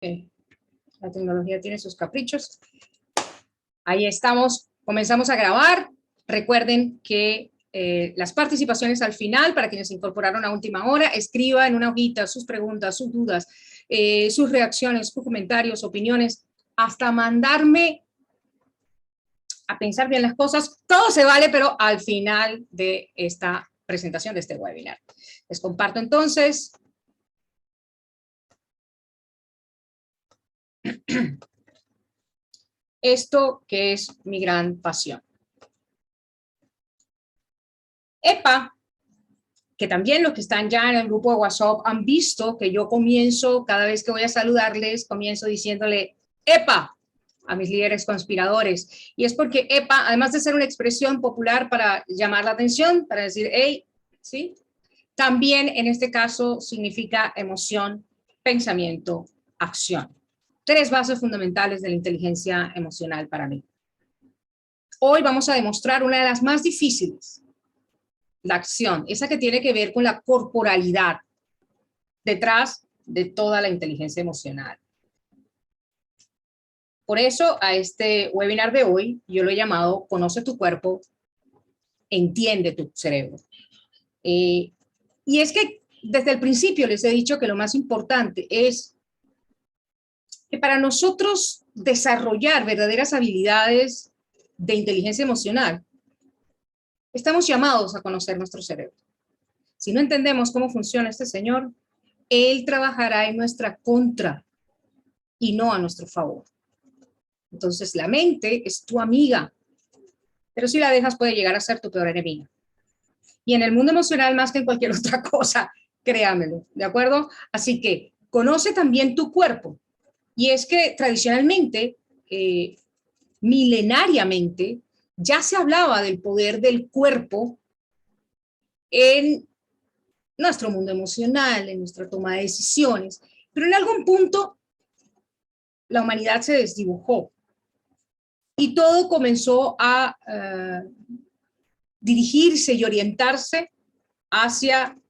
La tecnología tiene sus caprichos. Ahí estamos, comenzamos a grabar. Recuerden que las participaciones al final, para quienes se incorporaron a última hora, escriba en una hojita sus preguntas, sus dudas, sus reacciones, sus comentarios, opiniones, hasta mandarme a pensar bien las cosas. Todo se vale, pero al final de esta presentación, de este webinar. Les comparto entonces. Esto que es mi gran pasión. EPA, que también los que están ya en el grupo de WhatsApp han visto que yo comienzo, cada vez que voy a saludarles, comienzo diciéndole EPA a mis líderes conspiradores. Y es porque EPA, además de ser una expresión popular para llamar la atención, para decir, hey, ¿sí? También en este caso significa emoción, pensamiento, acción. 3 bases fundamentales de la inteligencia emocional para mí. Hoy vamos a demostrar una de las más difíciles, la acción, esa que tiene que ver con la corporalidad detrás de toda la inteligencia emocional. Por eso a este webinar de hoy yo lo he llamado Conoce tu cuerpo, entiende tu cerebro. Y es que desde el principio les he dicho que lo más importante es que para nosotros desarrollar verdaderas habilidades de inteligencia emocional, estamos llamados a conocer nuestro cerebro. Si no entendemos cómo funciona este señor, él trabajará en nuestra contra y no a nuestro favor. Entonces, la mente es tu amiga, pero si la dejas puede llegar a ser tu peor enemiga. Y en el mundo emocional, más que en cualquier otra cosa, créamelo, ¿de acuerdo? Así que conoce también tu cuerpo. Y es que tradicionalmente, milenariamente, ya se hablaba del poder del cuerpo en nuestro mundo emocional, en nuestra toma de decisiones, pero en algún punto la humanidad se desdibujó y todo comenzó a dirigirse y orientarse hacia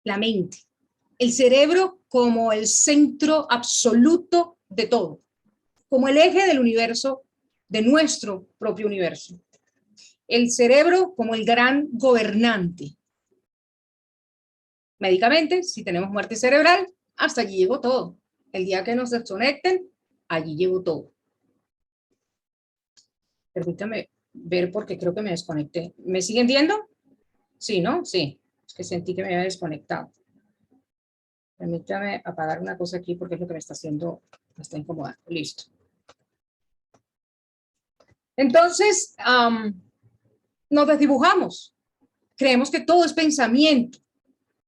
la mente, el cerebro como el centro absoluto de todo, como el eje del universo, de nuestro propio universo. El cerebro como el gran gobernante. Médicamente, si tenemos muerte cerebral, hasta allí llegó todo. El día que nos desconecten, allí llegó todo. Permítame ver porque creo que me desconecté. ¿Me siguen viendo? Sí, ¿no? Sí. Es que sentí que me había desconectado. Permítame apagar una cosa aquí porque es lo que me está haciendo, me está incomodando. Listo. Entonces, nos desdibujamos. Creemos que todo es pensamiento.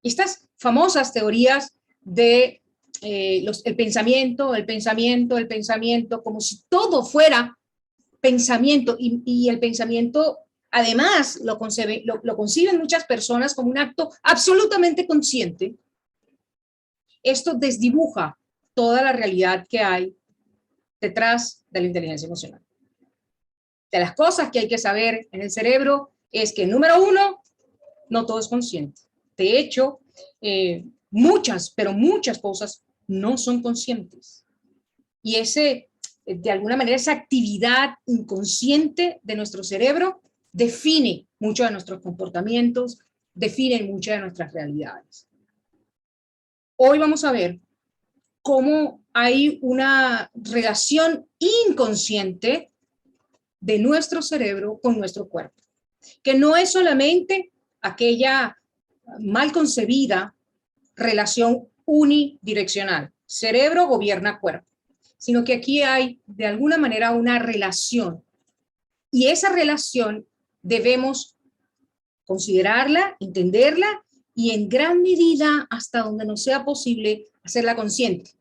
Y estas famosas teorías de el pensamiento, como si todo fuera pensamiento, y el pensamiento además lo conciben muchas personas como un acto absolutamente consciente. Esto desdibuja toda la realidad que hay detrás de la inteligencia emocional. De las cosas que hay que saber en el cerebro es que, número 1, no todo es consciente. De hecho, pero muchas cosas no son conscientes. Y de alguna manera, esa actividad inconsciente de nuestro cerebro define mucho de nuestros comportamientos, define muchas de nuestras realidades. Hoy vamos a ver cómo hay una relación inconsciente de nuestro cerebro con nuestro cuerpo, que no es solamente aquella mal concebida relación unidireccional, cerebro gobierna cuerpo, sino que aquí hay de alguna manera una relación, y esa relación debemos considerarla, entenderla y en gran medida, hasta donde nos sea posible, hacerla consciente.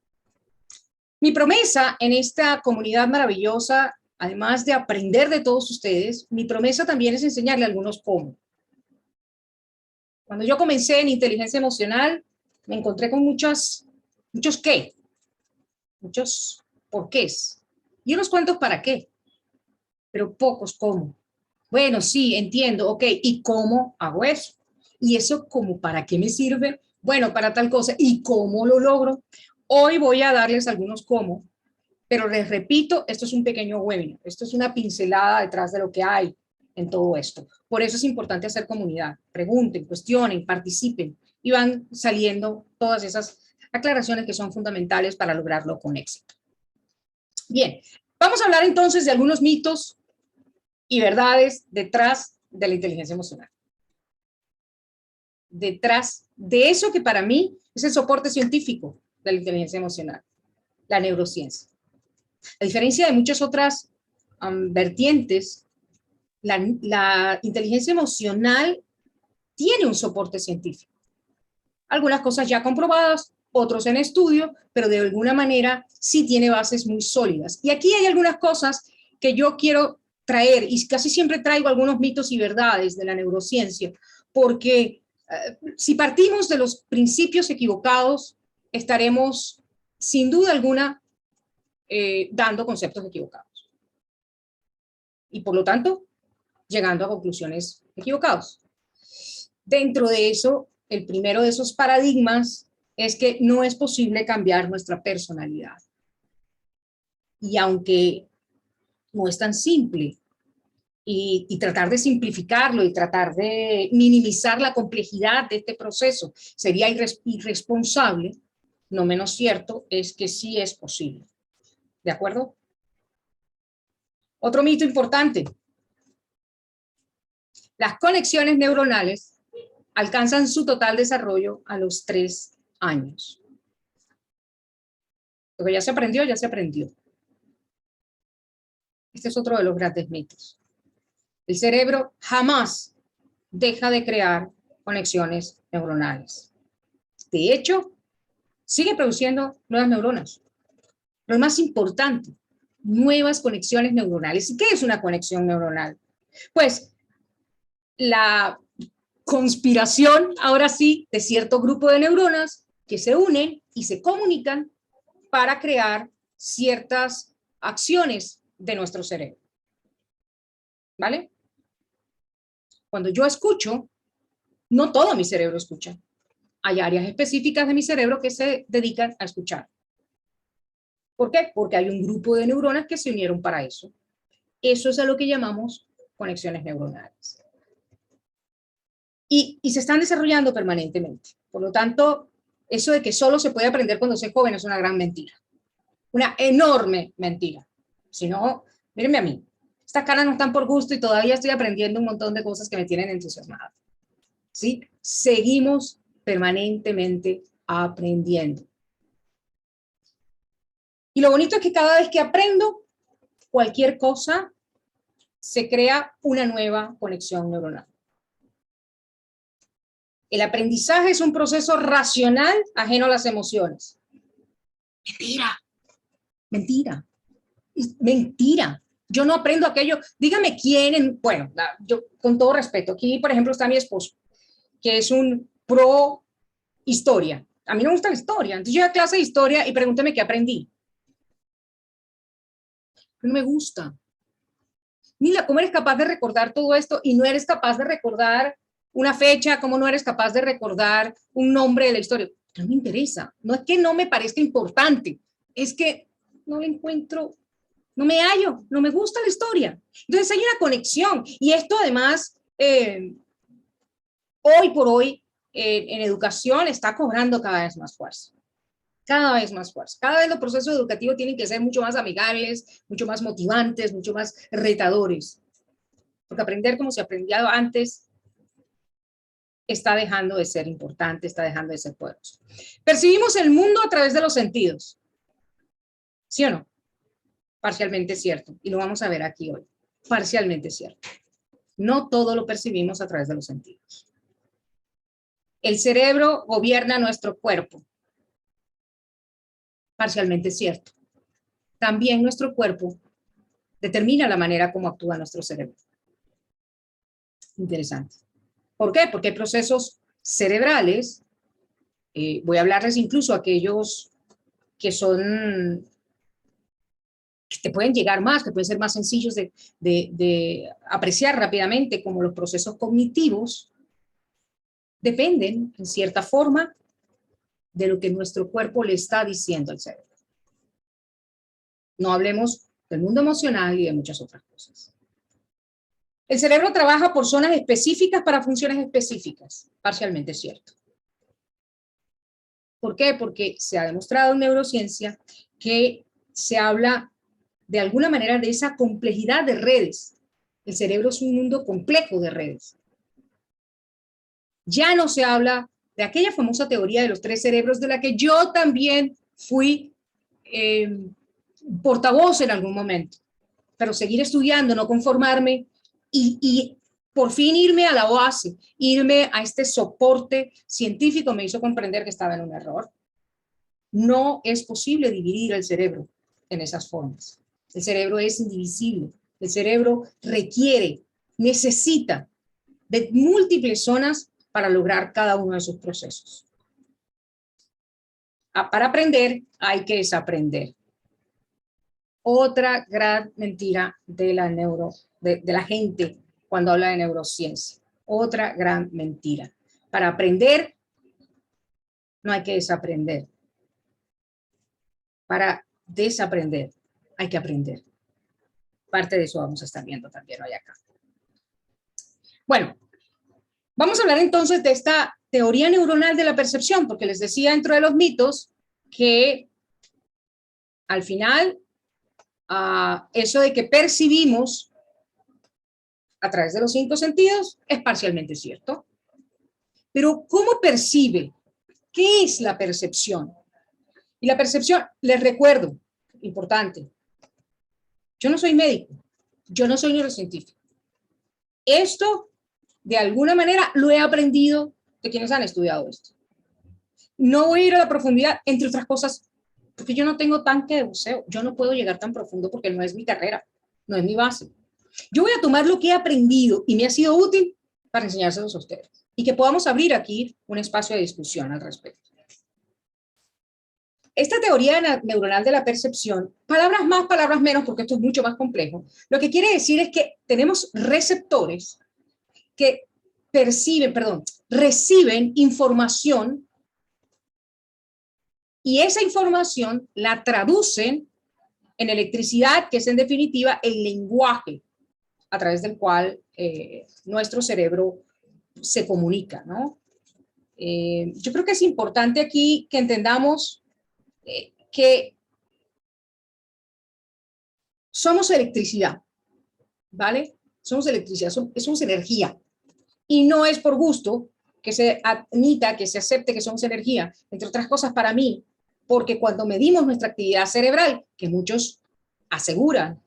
Mi promesa en esta comunidad maravillosa, además de aprender de todos ustedes, mi promesa también es enseñarle a algunos cómo. Cuando yo comencé en inteligencia emocional, me encontré con muchos qué, muchos porqués, y unos cuantos para qué, pero pocos cómo. Bueno, sí, entiendo, ok, ¿y cómo hago eso? ¿Y eso como para qué me sirve? Bueno, para tal cosa. ¿Y cómo lo logro? Hoy voy a darles algunos cómo, pero les repito, esto es un pequeño webinar, esto es una pincelada detrás de lo que hay en todo esto. Por eso es importante hacer comunidad. Pregunten, cuestionen, participen y van saliendo todas esas aclaraciones que son fundamentales para lograrlo con éxito. Bien, vamos a hablar entonces de algunos mitos y verdades detrás de la inteligencia emocional. Detrás de eso que para mí es el soporte científico de la inteligencia emocional, la neurociencia. A diferencia de muchas otras vertientes, la inteligencia emocional tiene un soporte científico. Algunas cosas ya comprobadas, otros en estudio, pero de alguna manera sí tiene bases muy sólidas. Y aquí hay algunas cosas que yo quiero traer, y casi siempre traigo algunos mitos y verdades de la neurociencia, porque si partimos de los principios equivocados, estaremos sin duda alguna dando conceptos equivocados. Y por lo tanto, llegando a conclusiones equivocadas. Dentro de eso, el primero de esos paradigmas es que no es posible cambiar nuestra personalidad. Y aunque no es tan simple, y tratar de simplificarlo y tratar de minimizar la complejidad de este proceso sería irresponsable, no menos cierto es que sí es posible. ¿De acuerdo? Otro mito importante. Las conexiones neuronales alcanzan su total desarrollo a los 3 años. Lo que ya se aprendió, ya se aprendió. Este es otro de los grandes mitos. El cerebro jamás deja de crear conexiones neuronales. De hecho, sigue produciendo nuevas neuronas. Lo más importante, nuevas conexiones neuronales. ¿Y qué es una conexión neuronal? Pues la conspiración, ahora sí, de cierto grupo de neuronas que se unen y se comunican para crear ciertas acciones de nuestro cerebro. ¿Vale? Cuando yo escucho, no todo mi cerebro escucha. Hay áreas específicas de mi cerebro que se dedican a escuchar. ¿Por qué? Porque hay un grupo de neuronas que se unieron para eso. Eso es a lo que llamamos conexiones neuronales. Y se están desarrollando permanentemente. Por lo tanto, eso de que solo se puede aprender cuando se es joven es una gran mentira. Una enorme mentira. Si no, mírenme a mí. Estas caras no están por gusto y todavía estoy aprendiendo un montón de cosas que me tienen entusiasmada. ¿Sí? Seguimos permanentemente aprendiendo. Y lo bonito es que cada vez que aprendo cualquier cosa, se crea una nueva conexión neuronal. El aprendizaje es un proceso racional ajeno a las emociones. Mentira, mentira, mentira. Yo no aprendo aquello. Dígame quién, bueno, yo con todo respeto, aquí por ejemplo está mi esposo, que es un pro historia. A mí no me gusta la historia, entonces yo iba a clase de historia y pregúnteme qué aprendí. No me gusta. Mira, ¿cómo eres capaz de recordar todo esto y no eres capaz de recordar una fecha? ¿Cómo no eres capaz de recordar un nombre de la historia? No me interesa. No es que no me parezca importante, es que no le encuentro, no me hallo, no me gusta la historia. Entonces hay una conexión y esto además, hoy por hoy, en educación está cobrando cada vez más fuerza. Cada vez más fuerza. Cada vez los procesos educativos tienen que ser mucho más amigables, mucho más motivantes, mucho más retadores. Porque aprender como se aprendía antes está dejando de ser importante, está dejando de ser poderoso. Percibimos el mundo a través de los sentidos. ¿Sí o no? Parcialmente cierto. Y lo vamos a ver aquí hoy. Parcialmente cierto. No todo lo percibimos a través de los sentidos. El cerebro gobierna nuestro cuerpo. Parcialmente cierto. También nuestro cuerpo determina la manera como actúa nuestro cerebro. Interesante. ¿Por qué? Porque hay procesos cerebrales, voy a hablarles incluso a aquellos que son, que te pueden llegar más, que pueden ser más sencillos de apreciar rápidamente, como los procesos cognitivos, dependen, en cierta forma, de lo que nuestro cuerpo le está diciendo al cerebro. No hablemos del mundo emocional y de muchas otras cosas. El cerebro trabaja por zonas específicas para funciones específicas, parcialmente cierto. ¿Por qué? Porque se ha demostrado en neurociencia que se habla de alguna manera de esa complejidad de redes. El cerebro es un mundo complejo de redes. Ya no se habla de aquella famosa teoría de los 3 cerebros de la que yo también fui portavoz en algún momento, pero seguir estudiando, no conformarme y por fin irme a la base, irme a este soporte científico me hizo comprender que estaba en un error. No es posible dividir el cerebro en esas formas. El cerebro es indivisible. El cerebro requiere, necesita de múltiples zonas para lograr cada uno de sus procesos. Para aprender hay que desaprender. Otra gran mentira de la gente cuando habla de neurociencia. Otra gran mentira. Para aprender no hay que desaprender. Para desaprender hay que aprender. Parte de eso vamos a estar viendo también hoy acá. Bueno, vamos a hablar entonces de esta teoría neuronal de la percepción, porque les decía dentro de los mitos que al final eso de que percibimos a través de los 5 sentidos es parcialmente cierto. Pero ¿cómo percibe? ¿Qué es la percepción? Y la percepción, les recuerdo, importante, yo no soy médico, yo no soy neurocientífico. Esto, de alguna manera, lo he aprendido de quienes han estudiado esto. No voy a ir a la profundidad, entre otras cosas, porque yo no tengo tanque de buceo. Yo no puedo llegar tan profundo porque no es mi carrera, no es mi base. Yo voy a tomar lo que he aprendido y me ha sido útil para enseñárselos a ustedes y que podamos abrir aquí un espacio de discusión al respecto. Esta teoría neuronal de la percepción, palabras más, palabras menos, porque esto es mucho más complejo, lo que quiere decir es que tenemos receptores que reciben información y esa información la traducen en electricidad, que es en definitiva el lenguaje a través del cual nuestro cerebro se comunica, ¿no? Yo creo que es importante aquí que entendamos que somos electricidad, ¿vale? Somos electricidad, somos energía. Y no es por gusto que se admita, que se acepte que somos energía, entre otras cosas para mí, porque cuando medimos nuestra actividad cerebral, que muchos aseguran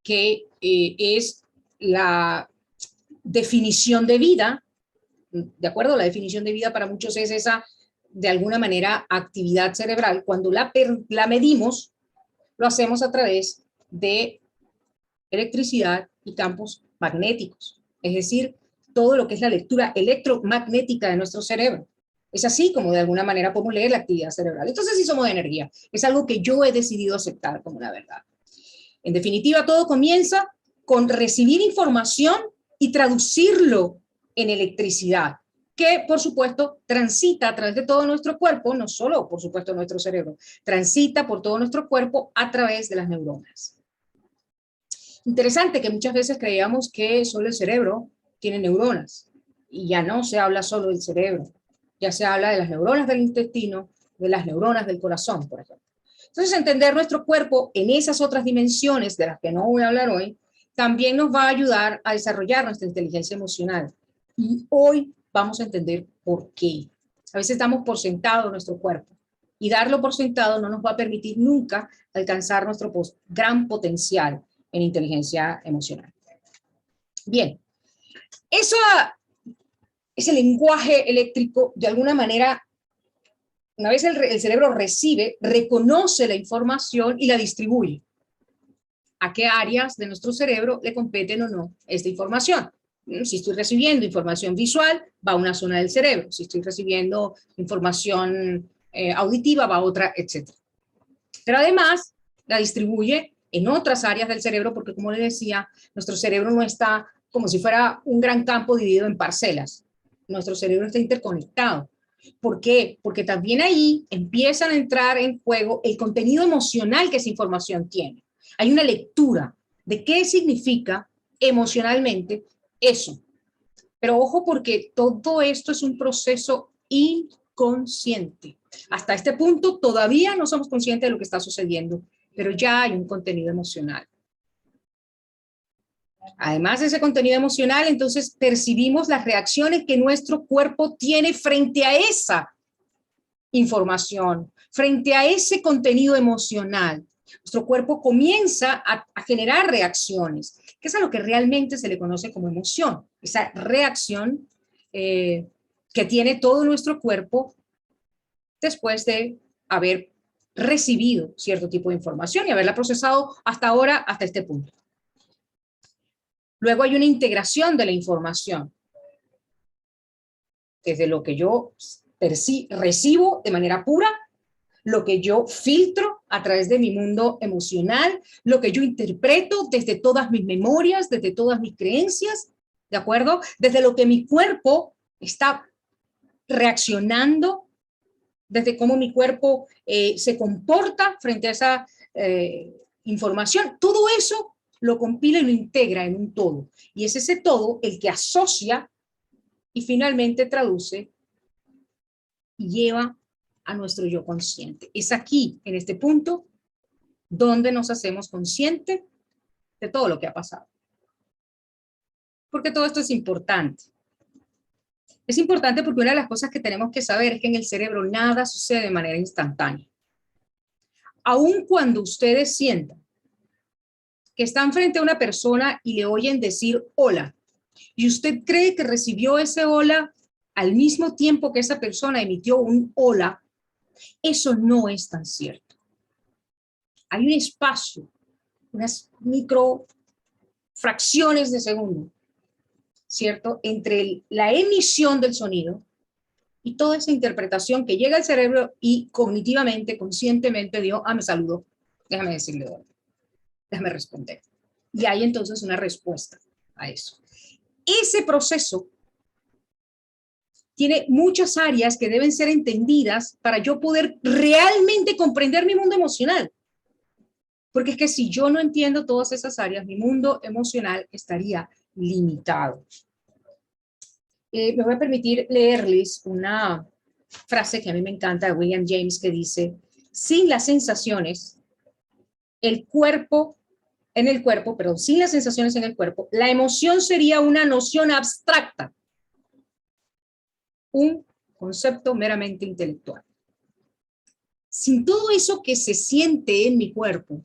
que es la definición de vida, ¿de acuerdo? La definición de vida para muchos es esa, de alguna manera, actividad cerebral. Cuando la medimos, lo hacemos a través de electricidad y campos magnéticos, es decir, todo lo que es la lectura electromagnética de nuestro cerebro. Es así como de alguna manera podemos leer la actividad cerebral. Entonces sí somos de energía. Es algo que yo he decidido aceptar como la verdad. En definitiva, todo comienza con recibir información y traducirlo en electricidad, que por supuesto transita a través de todo nuestro cuerpo, no solo por supuesto nuestro cerebro, transita por todo nuestro cuerpo a través de las neuronas. Interesante que muchas veces creíamos que solo el cerebro tiene neuronas y ya no se habla solo del cerebro, ya se habla de las neuronas del intestino, de las neuronas del corazón, por ejemplo. Entonces, entender nuestro cuerpo en esas otras dimensiones de las que no voy a hablar hoy, también nos va a ayudar a desarrollar nuestra inteligencia emocional. Y hoy vamos a entender por qué. A veces damos por sentado nuestro cuerpo y darlo por sentado no nos va a permitir nunca alcanzar nuestro gran potencial en inteligencia emocional. Bien, ese lenguaje eléctrico, de alguna manera, una vez el cerebro reconoce la información y la distribuye. ¿A qué áreas de nuestro cerebro le competen o no esta información? Si estoy recibiendo información visual, va a una zona del cerebro. Si estoy recibiendo información auditiva, va a otra, etc. Pero además, la distribuye en otras áreas del cerebro, porque como les decía, nuestro cerebro no está como si fuera un gran campo dividido en parcelas. Nuestro cerebro está interconectado. ¿Por qué? Porque también ahí empiezan a entrar en juego el contenido emocional que esa información tiene. Hay una lectura de qué significa emocionalmente eso. Pero ojo, porque todo esto es un proceso inconsciente. Hasta este punto todavía no somos conscientes de lo que está sucediendo, pero ya hay un contenido emocional. Además de ese contenido emocional, entonces percibimos las reacciones que nuestro cuerpo tiene frente a esa información, frente a ese contenido emocional. Nuestro cuerpo comienza a generar reacciones, que es a lo que realmente se le conoce como emoción, esa reacción que tiene todo nuestro cuerpo después de haber recibido cierto tipo de información y haberla procesado hasta ahora, hasta este punto. Luego hay una integración de la información, desde lo que yo recibo de manera pura, lo que yo filtro a través de mi mundo emocional, lo que yo interpreto desde todas mis memorias, desde todas mis creencias, ¿de acuerdo? Desde lo que mi cuerpo está reaccionando, desde cómo mi cuerpo se comporta frente a esa información. Todo eso lo compila y lo integra en un todo. Y es ese todo el que asocia y finalmente traduce y lleva a nuestro yo consciente. Es aquí, en este punto, donde nos hacemos conscientes de todo lo que ha pasado. Porque todo esto es importante. Es importante porque una de las cosas que tenemos que saber es que en el cerebro nada sucede de manera instantánea. Aun cuando ustedes sientan que están frente a una persona y le oyen decir hola, y usted cree que recibió ese hola al mismo tiempo que esa persona emitió un hola, eso no es tan cierto. Hay un espacio, unas microfracciones de segundo, ¿cierto?, entre la emisión del sonido y toda esa interpretación que llega al cerebro y cognitivamente, conscientemente digo, me saludó, déjame decirle hola, déjame responder. Y hay entonces una respuesta a eso. Ese proceso tiene muchas áreas que deben ser entendidas para yo poder realmente comprender mi mundo emocional. Porque es que si yo no entiendo todas esas áreas, mi mundo emocional estaría limitado. Me voy a permitir leerles una frase que a mí me encanta de William James que dice, sin las sensaciones, sin las sensaciones en el cuerpo, la emoción sería una noción abstracta, un concepto meramente intelectual. Sin todo eso que se siente en mi cuerpo,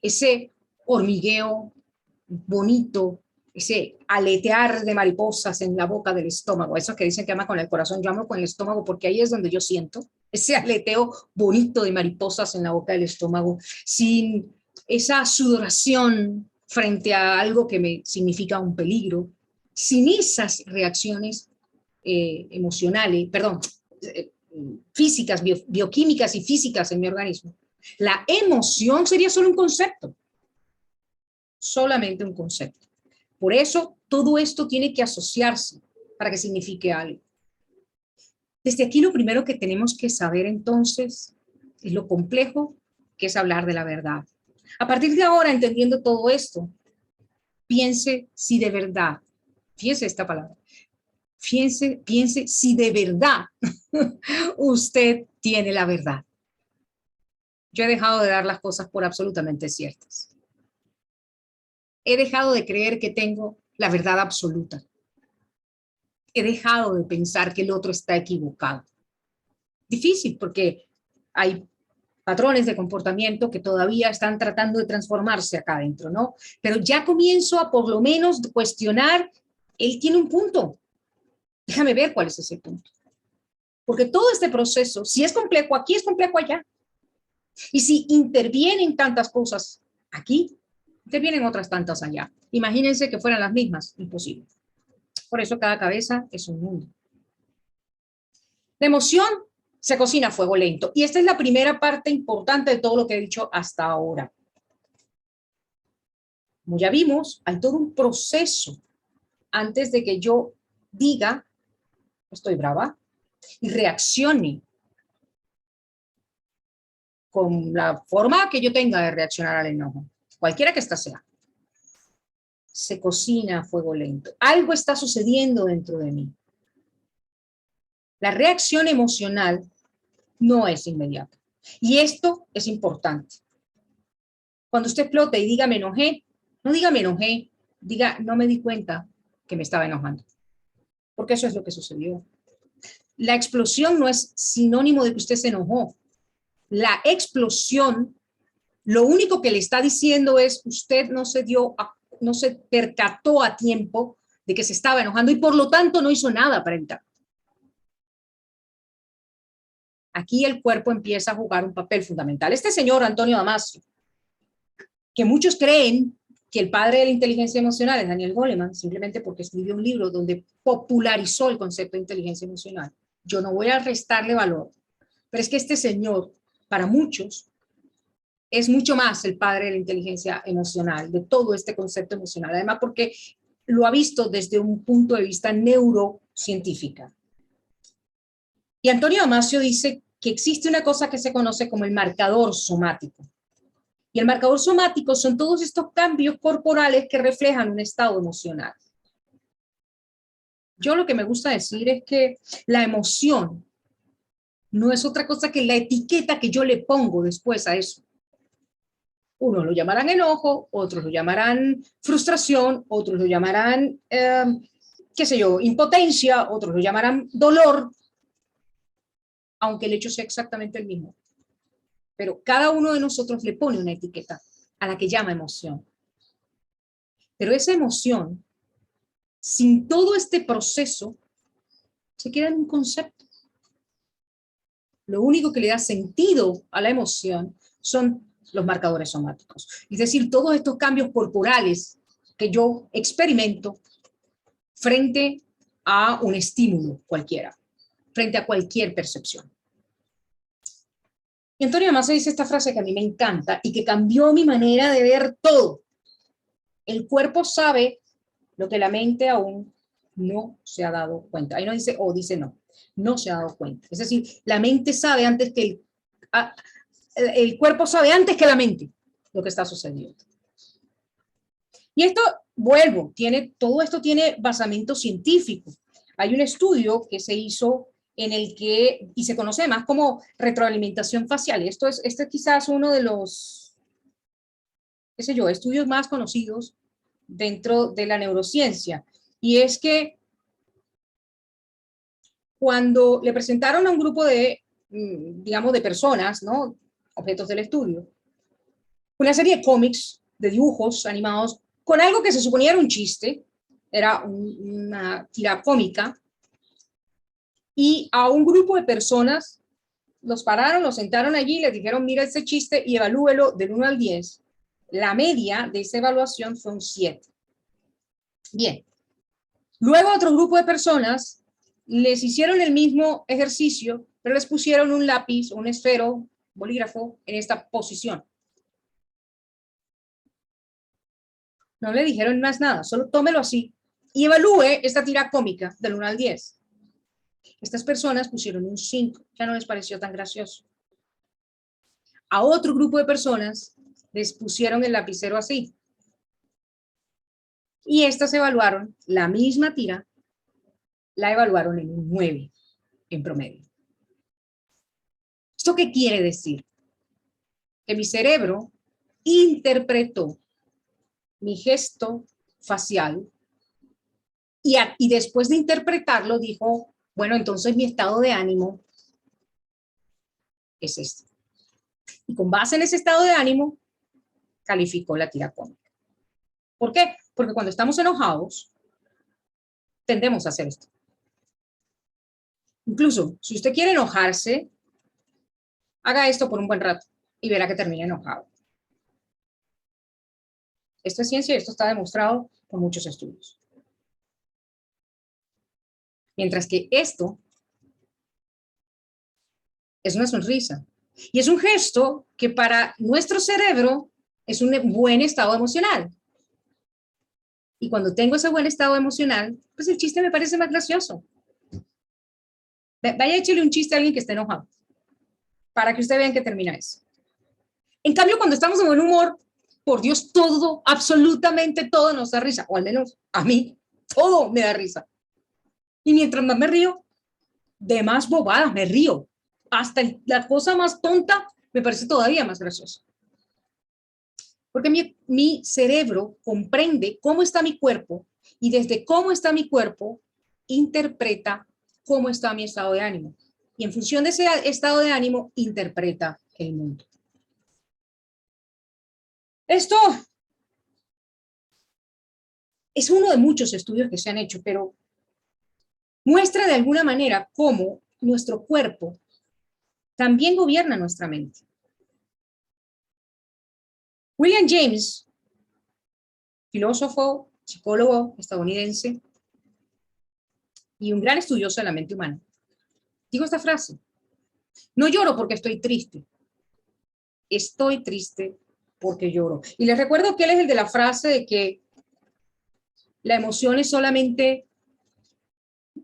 ese hormigueo bonito, ese aletear de mariposas en la boca del estómago, esos que dicen que aman con el corazón, yo amo con el estómago porque ahí es donde yo siento ese aleteo bonito de mariposas en la boca del estómago, sin esa sudoración frente a algo que me significa un peligro, sin esas reacciones emocionales, físicas, bioquímicas y físicas en mi organismo. La emoción sería solo un concepto, solamente un concepto. Por eso todo esto tiene que asociarse para que signifique algo. Desde aquí lo primero que tenemos que saber entonces es lo complejo que es hablar de la verdad. A partir de ahora, entendiendo todo esto, piense si de verdad, fíjese esta palabra, piense si de verdad usted tiene la verdad. Yo he dejado de dar las cosas por absolutamente ciertas. He dejado de creer que tengo la verdad absoluta. He dejado de pensar que el otro está equivocado. Difícil porque hay patrones de comportamiento que todavía están tratando de transformarse acá adentro, ¿no? Pero ya comienzo a por lo menos cuestionar, él tiene un punto. Déjame ver cuál es ese punto. Porque todo este proceso, si es complejo aquí, es complejo allá. Y si intervienen tantas cosas aquí, intervienen otras tantas allá. Imagínense que fueran las mismas, imposible. Por eso cada cabeza es un mundo. La emoción se cocina a fuego lento. Y esta es la primera parte importante de todo lo que he dicho hasta ahora. Como ya vimos, hay todo un proceso antes de que yo diga, estoy brava, y reaccione con la forma que yo tenga de reaccionar al enojo, cualquiera que ésta sea, se cocina a fuego lento. Algo está sucediendo dentro de mí. La reacción emocional no es inmediata. Y esto es importante. Cuando usted explote y diga me enojé, no diga me enojé, diga no me di cuenta que me estaba enojando. Porque eso es lo que sucedió. La explosión no es sinónimo de que usted se enojó. La explosión, lo único que le está diciendo es usted no se percató a tiempo de que se estaba enojando y por lo tanto no hizo nada para evitar. Aquí el cuerpo empieza a jugar un papel fundamental. Este señor Antonio Damasio, que muchos creen que el padre de la inteligencia emocional es Daniel Goleman, simplemente porque escribió un libro donde popularizó el concepto de inteligencia emocional. Yo no voy a restarle valor, pero es que este señor, para muchos, es mucho más el padre de la inteligencia emocional, de todo este concepto emocional, además porque lo ha visto desde un punto de vista neurocientífico. Y Antonio Damasio dice que existe una cosa que se conoce como el marcador somático. Y el marcador somático son todos estos cambios corporales que reflejan un estado emocional. Yo lo que me gusta decir es que la emoción no es otra cosa que la etiqueta que yo le pongo después a eso. Unos lo llamarán enojo, otros lo llamarán frustración, otros lo llamarán, qué sé yo, impotencia, otros lo llamarán dolor, aunque el hecho sea exactamente el mismo. Pero cada uno de nosotros le pone una etiqueta a la que llama emoción. Pero esa emoción, sin todo este proceso, se queda en un concepto. Lo único que le da sentido a la emoción son los marcadores somáticos. Es decir, todos estos cambios corporales que yo experimento frente a un estímulo cualquiera, frente a cualquier percepción. Y Antonio Damasio dice esta frase que a mí me encanta y que cambió mi manera de ver todo. El cuerpo sabe lo que la mente aún no se ha dado cuenta. Ahí no dice o, dice no. No se ha dado cuenta. Es decir, la mente sabe antes que el cuerpo sabe antes que la mente lo que está sucediendo. Y esto, vuelvo, todo esto tiene basamento científico. Hay un estudio que se hizo en el que, y se conoce más como retroalimentación facial. Este es quizás uno de los, qué sé yo, estudios más conocidos dentro de la neurociencia. Y es que cuando le presentaron a un grupo de, digamos, de personas, ¿no? Objetos del estudio, una serie de cómics, de dibujos animados, con algo que se suponía era un chiste, era una tira cómica, y a un grupo de personas los pararon, los sentaron allí, les dijeron, mira ese chiste y evalúelo del 1 al 10. La media de esa evaluación fue un 7. Bien. Luego a otro grupo de personas les hicieron el mismo ejercicio, pero les pusieron un lápiz, un esfero, bolígrafo en esta posición. No le dijeron más nada, solo tómelo así y evalúe esta tira cómica del 1 al 10. Estas personas pusieron un 5, ya no les pareció tan gracioso. A otro grupo de personas les pusieron el lapicero así. Y estas evaluaron la misma tira, la evaluaron en un 9 en promedio. ¿Esto qué quiere decir? Que mi cerebro interpretó mi gesto facial y después de interpretarlo dijo, bueno, entonces mi estado de ánimo es este. Y con base en ese estado de ánimo, calificó la tira cómica. ¿Por qué? Porque cuando estamos enojados, tendemos a hacer esto. Incluso, si usted quiere enojarse, haga esto por un buen rato y verá que termina enojado. Esto es ciencia y esto está demostrado por muchos estudios. Mientras que esto es una sonrisa. Y es un gesto que para nuestro cerebro es un buen estado emocional. Y cuando tengo ese buen estado emocional, pues el chiste me parece más gracioso. Vaya, échale un chiste a alguien que esté enojado, para que usted vea en qué termina eso. En cambio, cuando estamos en buen humor, por Dios, todo, absolutamente todo nos da risa, o al menos a mí, todo me da risa. Y mientras más me río, de más bobadas me río. Hasta la cosa más tonta me parece todavía más graciosa. Porque mi cerebro comprende cómo está mi cuerpo y desde cómo está mi cuerpo interpreta cómo está mi estado de ánimo. Y en función de ese estado de ánimo, interpreta el mundo. Esto es uno de muchos estudios que se han hecho, pero muestra de alguna manera cómo nuestro cuerpo también gobierna nuestra mente. William James, filósofo, psicólogo estadounidense y un gran estudioso de la mente humana, dijo esta frase: no lloro porque estoy triste, estoy triste porque lloro. Y les recuerdo que él es el de la frase de que la emoción es solamente,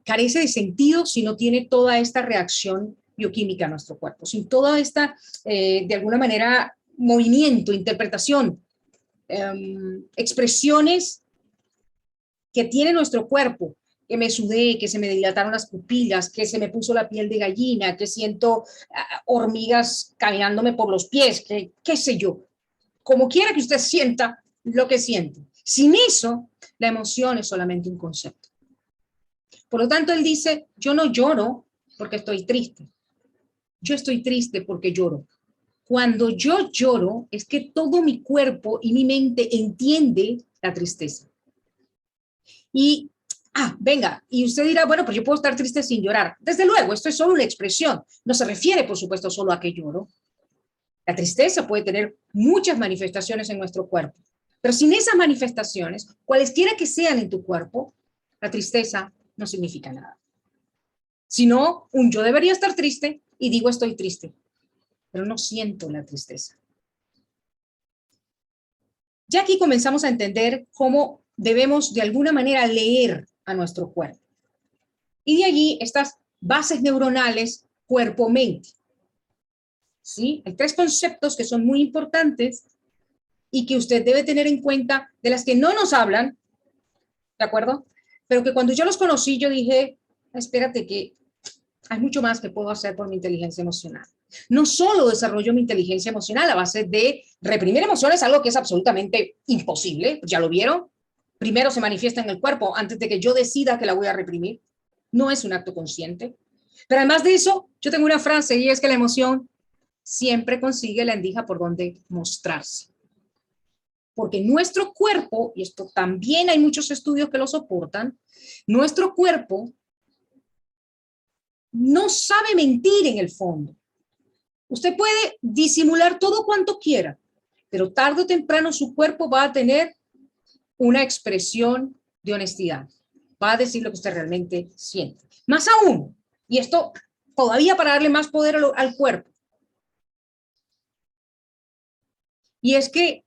carece de sentido si no tiene toda esta reacción bioquímica a nuestro cuerpo, sin toda esta, de alguna manera, movimiento, interpretación, expresiones que tiene nuestro cuerpo, que me sudé, que se me dilataron las pupilas, que se me puso la piel de gallina, que siento hormigas caminándome por los pies, que qué sé yo, como quiera que usted sienta lo que siente. Sin eso, la emoción es solamente un concepto. Por lo tanto, él dice, yo no lloro porque estoy triste, yo estoy triste porque lloro. Cuando yo lloro, es que todo mi cuerpo y mi mente entiende la tristeza. Y, venga, y usted dirá, bueno, pues yo puedo estar triste sin llorar. Desde luego, esto es solo una expresión. No se refiere, por supuesto, solo a que lloro. La tristeza puede tener muchas manifestaciones en nuestro cuerpo. Pero sin esas manifestaciones, cualesquiera que sean en tu cuerpo, la tristeza no significa nada. Sino, yo debería estar triste y digo estoy triste, pero no siento la tristeza. Ya aquí comenzamos a entender cómo debemos de alguna manera leer a nuestro cuerpo. Y de allí estas bases neuronales cuerpo-mente. ¿Sí? Hay tres conceptos que son muy importantes y que usted debe tener en cuenta, de las que no nos hablan, ¿de acuerdo? Pero que cuando yo los conocí, yo dije, espérate que hay mucho más que puedo hacer por mi inteligencia emocional. No solo desarrollo mi inteligencia emocional a base de reprimir emociones, algo que es absolutamente imposible, ya lo vieron. Primero se manifiesta en el cuerpo antes de que yo decida que la voy a reprimir. No es un acto consciente. Pero además de eso, yo tengo una frase y es que la emoción siempre consigue la endija por donde mostrarse. Porque nuestro cuerpo, y esto también hay muchos estudios que lo soportan, nuestro cuerpo no sabe mentir en el fondo. Usted puede disimular todo cuanto quiera, pero tarde o temprano su cuerpo va a tener una expresión de honestidad. Va a decir lo que usted realmente siente. Más aún, y esto todavía para darle más poder al cuerpo, y es que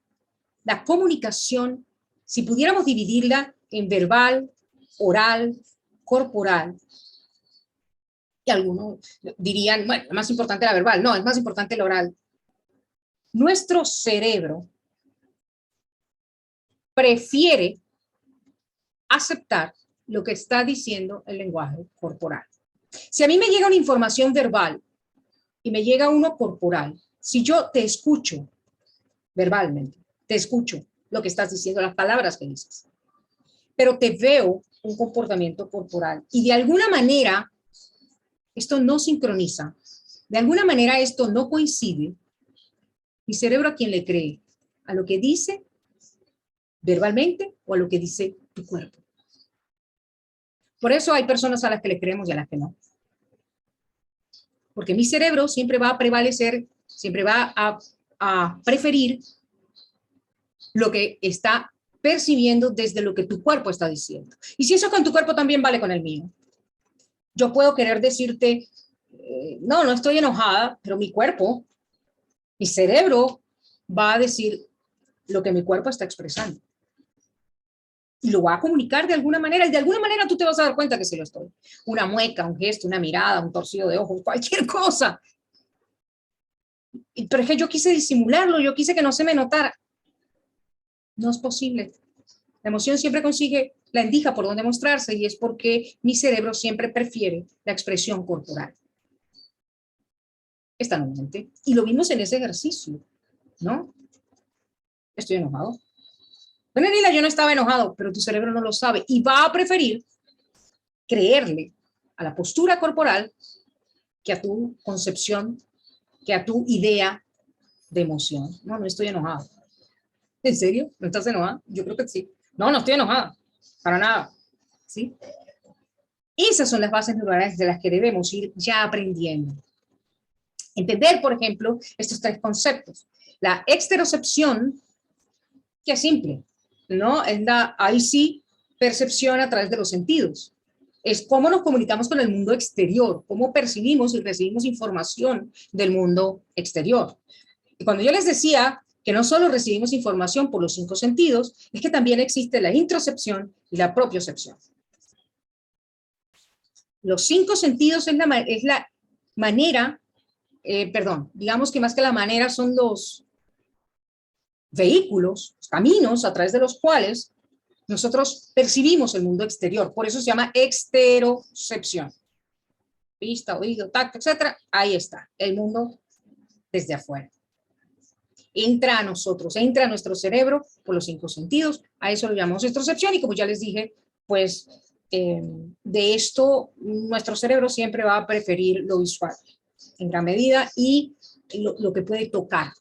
la comunicación, si pudiéramos dividirla en verbal, oral, corporal, y algunos dirían, bueno, es más importante la verbal, no, es más importante la oral. Nuestro cerebro prefiere aceptar lo que está diciendo el lenguaje corporal. Si a mí me llega una información verbal y me llega uno corporal, si yo te escucho verbalmente, te escucho lo que estás diciendo, las palabras que dices, pero te veo un comportamiento corporal y de alguna manera esto no sincroniza, de alguna manera esto no coincide, mi cerebro a quién le cree, a lo que dice verbalmente o a lo que dice tu cuerpo. Por eso hay personas a las que le creemos y a las que no. Porque mi cerebro siempre va a prevalecer, siempre va a preferir lo que está percibiendo desde lo que tu cuerpo está diciendo. Y si eso con tu cuerpo también vale con el mío. Yo puedo querer decirte, no, no estoy enojada, pero mi cuerpo, mi cerebro va a decir lo que mi cuerpo está expresando. y lo va a comunicar de alguna manera, y de alguna manera tú te vas a dar cuenta que se lo estoy. Una mueca, un gesto, una mirada, un torcido de ojos, cualquier cosa. Pero es que yo quise disimularlo, yo quise que no se me notara. No es posible. La emoción siempre consigue la endija por donde mostrarse, y es porque mi cerebro siempre prefiere la expresión corporal. Está en la mente. Y lo vimos en ese ejercicio, ¿no? Estoy enojado. Bueno, Nila, yo no estaba enojado, pero tu cerebro no lo sabe y va a preferir creerle a la postura corporal que a tu concepción, que a tu idea de emoción. No, no estoy enojado. ¿En serio? ¿No estás enojada? Yo creo que sí. No, no estoy enojada. Para nada. ¿Sí? Esas son las bases neuronales de las que debemos ir ya aprendiendo. Entender, por ejemplo, estos tres conceptos. La exterocepción, que es simple, ¿no? Es ahí sí, percepción a través de los sentidos. Es cómo nos comunicamos con el mundo exterior, cómo percibimos y recibimos información del mundo exterior. Y cuando yo les decía que no solo recibimos información por los 5 sentidos, es que también existe la introcepción y la propiocepción. Los 5 sentidos es la manera, digamos que más que la manera son los vehículos, los caminos a través de los cuales nosotros percibimos el mundo exterior. Por eso se llama exterocepción. Vista, oído, tacto, etcétera. Ahí está, el mundo desde afuera. Entra a nosotros, entra a nuestro cerebro por los 5 sentidos. A eso lo llamamos exterocepción, y como ya les dije, pues de esto nuestro cerebro siempre va a preferir lo visual en gran medida, y lo que puede tocar.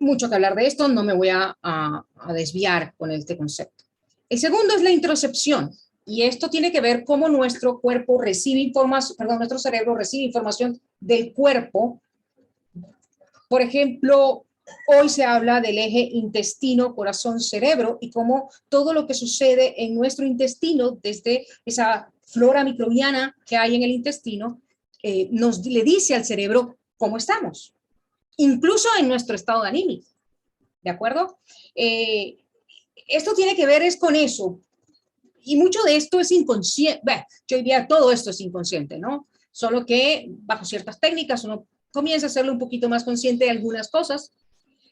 Mucho que hablar de esto, no me voy a desviar con este concepto. El segundo es la introcepción, y esto tiene que ver cómo nuestro cuerpo recibe información, nuestro cerebro recibe información del cuerpo. Por ejemplo, hoy se habla del eje intestino, corazón, cerebro, y cómo todo lo que sucede en nuestro intestino, desde esa flora microbiana que hay en el intestino, le dice al cerebro cómo estamos, incluso en nuestro estado de ánimo, ¿de acuerdo? Esto tiene que ver es con eso, y mucho de esto es inconsciente. Bueno, yo diría todo esto es inconsciente, ¿no? Solo que bajo ciertas técnicas uno comienza a hacerlo un poquito más consciente de algunas cosas.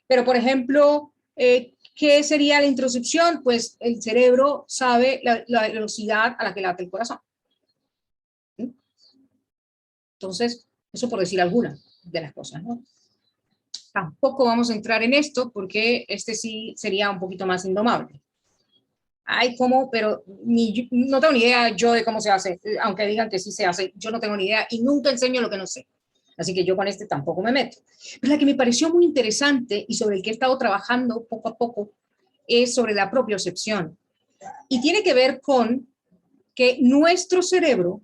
Pero, por ejemplo, ¿qué sería la introcepción? Pues el cerebro sabe la velocidad a la que late el corazón. ¿Sí? Entonces, eso por decir alguna de las cosas, ¿no? Tampoco vamos a entrar en esto porque este sí sería un poquito más indomable. Ay, ¿cómo? Pero no tengo ni idea yo de cómo se hace, aunque digan que sí se hace, yo no tengo ni idea y nunca enseño lo que no sé. Así que yo con este tampoco me meto. Pero la que me pareció muy interesante y sobre el que he estado trabajando poco a poco es sobre la propiocepción. Y tiene que ver con que nuestro cerebro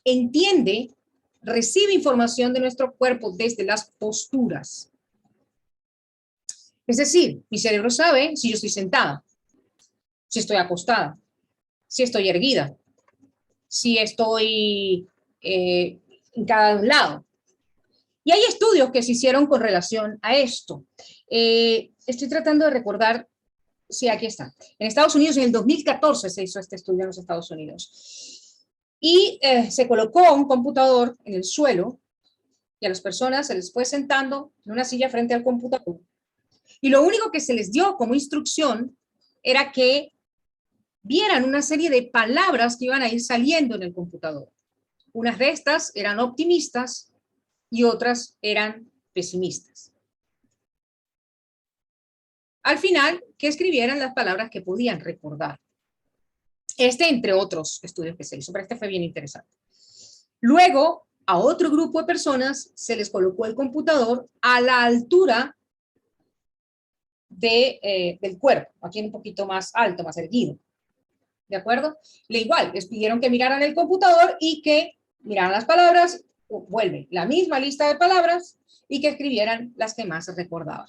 entiende, recibe información de nuestro cuerpo desde las posturas. Es decir, mi cerebro sabe si yo estoy sentada, si estoy acostada, si estoy erguida, si estoy en cada lado. Y hay estudios que se hicieron con relación a esto. Estoy tratando de recordar, sí, aquí está. En Estados Unidos, en el 2014 se hizo este estudio en los Estados Unidos. Y se colocó un computador en el suelo y a las personas se les fue sentando en una silla frente al computador. Y lo único que se les dio como instrucción era que vieran una serie de palabras que iban a ir saliendo en el computador. Unas de estas eran optimistas y otras eran pesimistas. Al final, que escribieran las palabras que podían recordar. Entre otros estudios que se hizo, pero este fue bien interesante. Luego, a otro grupo de personas se les colocó el computador a la altura del cuerpo, aquí un poquito más alto, más erguido. ¿De acuerdo? Igual, les pidieron que miraran el computador y que miraran las palabras, vuelve la misma lista de palabras y que escribieran las que más recordaban.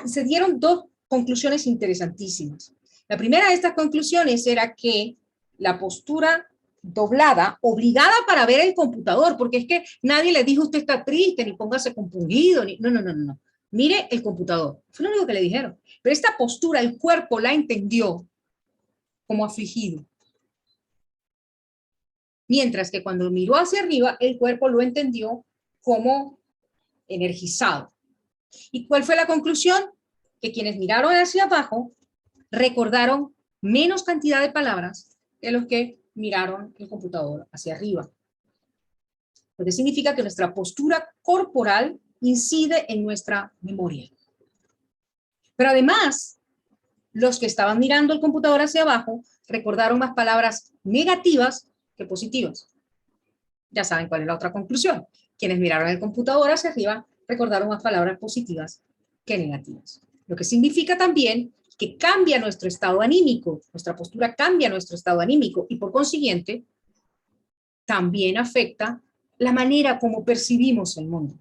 Se dieron 2 conclusiones interesantísimas. La primera de estas conclusiones era que la postura doblada, obligada para ver el computador, porque es que nadie le dijo usted está triste, ni póngase compungido, no. mire el computador. Fue lo único que le dijeron. Pero esta postura, el cuerpo la entendió como afligido. Mientras que cuando miró hacia arriba, el cuerpo lo entendió como energizado. ¿Y cuál fue la conclusión? Que quienes miraron hacia abajo recordaron menos cantidad de palabras que los que miraron el computador hacia arriba. Lo que significa que nuestra postura corporal incide en nuestra memoria. Pero además, los que estaban mirando el computador hacia abajo recordaron más palabras negativas que positivas. Ya saben cuál es la otra conclusión. Quienes miraron el computador hacia arriba recordaron más palabras positivas que negativas. Lo que significa también que cambia nuestro estado anímico, nuestra postura cambia nuestro estado anímico y por consiguiente también afecta la manera como percibimos el mundo,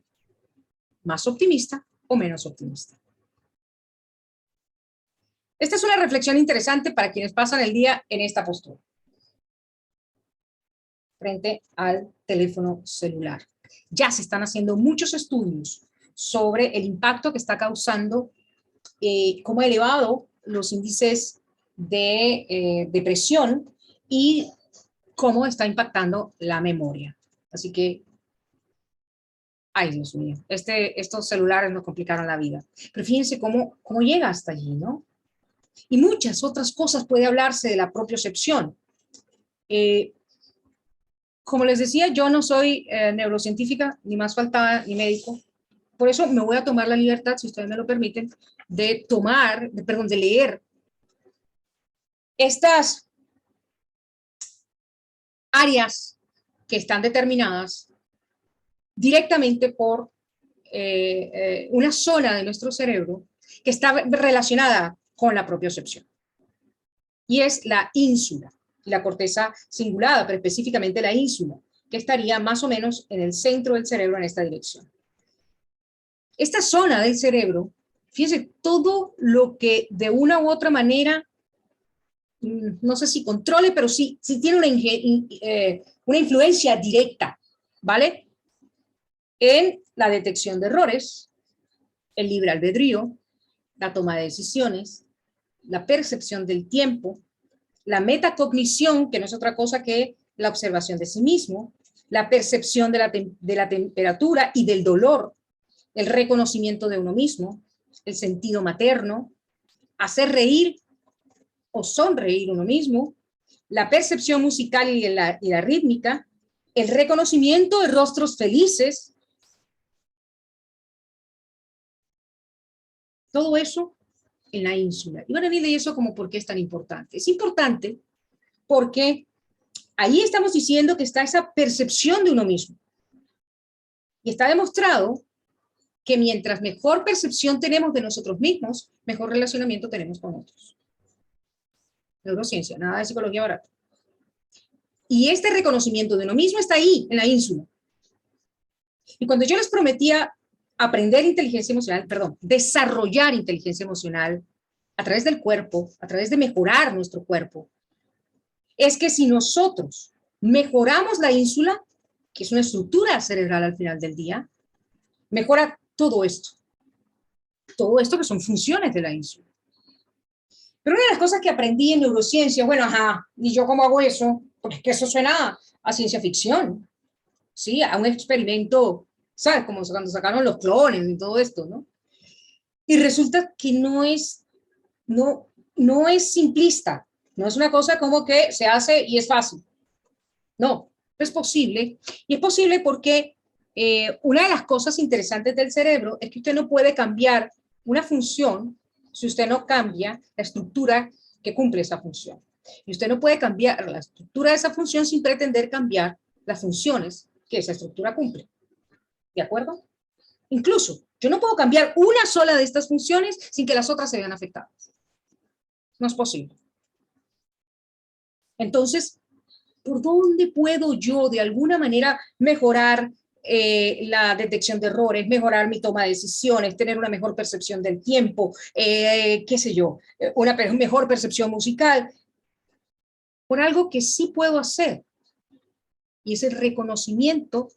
más optimista o menos optimista. Esta es una reflexión interesante para quienes pasan el día en esta postura, frente al teléfono celular. Ya se están haciendo muchos estudios sobre el impacto que está causando, cómo ha elevado los índices de depresión y cómo está impactando la memoria. Así que, ay Dios mío, estos celulares nos complicaron la vida. Pero fíjense cómo llega hasta allí, ¿no? Y muchas otras cosas puede hablarse de la propiocepción. Como les decía, yo no soy neurocientífica, ni más faltaba, ni médico. Por eso me voy a tomar la libertad, si ustedes me lo permiten, de leer estas áreas que están determinadas directamente por una zona de nuestro cerebro que está relacionada con la propiocepción. Y es la ínsula, la corteza cingulada, pero específicamente la ínsula, que estaría más o menos en el centro del cerebro en esta dirección. Esta zona del cerebro, fíjense, todo lo que de una u otra manera, no sé si controle, pero sí tiene una influencia directa, ¿vale? En la detección de errores, el libre albedrío, la toma de decisiones, la percepción del tiempo, la metacognición, que no es otra cosa que la observación de sí mismo, la percepción de la temperatura y del dolor, el reconocimiento de uno mismo, el sentido materno, hacer reír o sonreír uno mismo, la percepción musical y la rítmica, el reconocimiento de rostros felices. Todo eso en la ínsula. Y van a ver de eso como por qué es tan importante. Es importante porque ahí estamos diciendo que está esa percepción de uno mismo. Y está demostrado que mientras mejor percepción tenemos de nosotros mismos, mejor relacionamiento tenemos con otros. Neurociencia, nada de psicología barata. Y este reconocimiento de uno mismo está ahí, en la ínsula. Y cuando yo les prometía aprender inteligencia emocional, desarrollar inteligencia emocional a través del cuerpo, a través de mejorar nuestro cuerpo, es que si nosotros mejoramos la ínsula, que es una estructura cerebral al final del día, mejora todo esto que son funciones de la ínsula. Pero una de las cosas que aprendí en neurociencia, bueno, ¿y yo cómo hago eso? Porque es que eso suena a ciencia ficción, ¿sí? A un experimento, ¿sabes? Como cuando sacaron los clones y todo esto, ¿no? Y resulta que no es simplista, no es una cosa como que se hace y es fácil. No, es posible. Y es posible porque una de las cosas interesantes del cerebro es que usted no puede cambiar una función si usted no cambia la estructura que cumple esa función. Y usted no puede cambiar la estructura de esa función sin pretender cambiar las funciones que esa estructura cumple. ¿De acuerdo? Incluso, yo no puedo cambiar una sola de estas funciones sin que las otras se vean afectadas. No es posible. Entonces, ¿por dónde puedo yo de alguna manera mejorar la detección de errores, mejorar mi toma de decisiones, tener una mejor percepción del tiempo, qué sé yo, una mejor percepción musical? Por algo que sí puedo hacer, y es el reconocimiento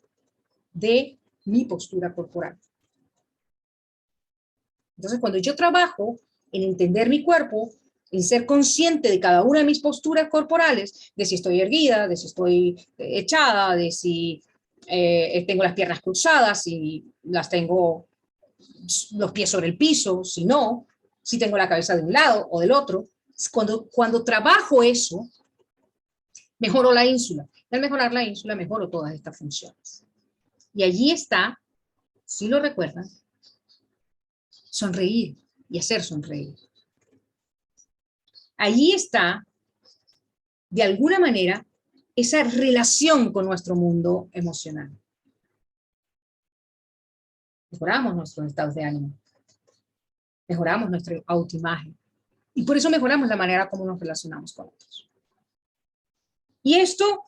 de mi postura corporal. Entonces, cuando yo trabajo en entender mi cuerpo, en ser consciente de cada una de mis posturas corporales, de si estoy erguida, de si estoy echada, de si tengo las piernas cruzadas, si las tengo los pies sobre el piso, si no, si tengo la cabeza de un lado o del otro. Cuando trabajo eso, mejoro la ínsula. Al mejorar la ínsula, mejoro todas estas funciones. Y allí está, si lo recuerdan, sonreír y hacer sonreír. Allí está, de alguna manera, esa relación con nuestro mundo emocional. Mejoramos nuestros estados de ánimo, mejoramos nuestra autoimagen y por eso mejoramos la manera como nos relacionamos con otros. Y esto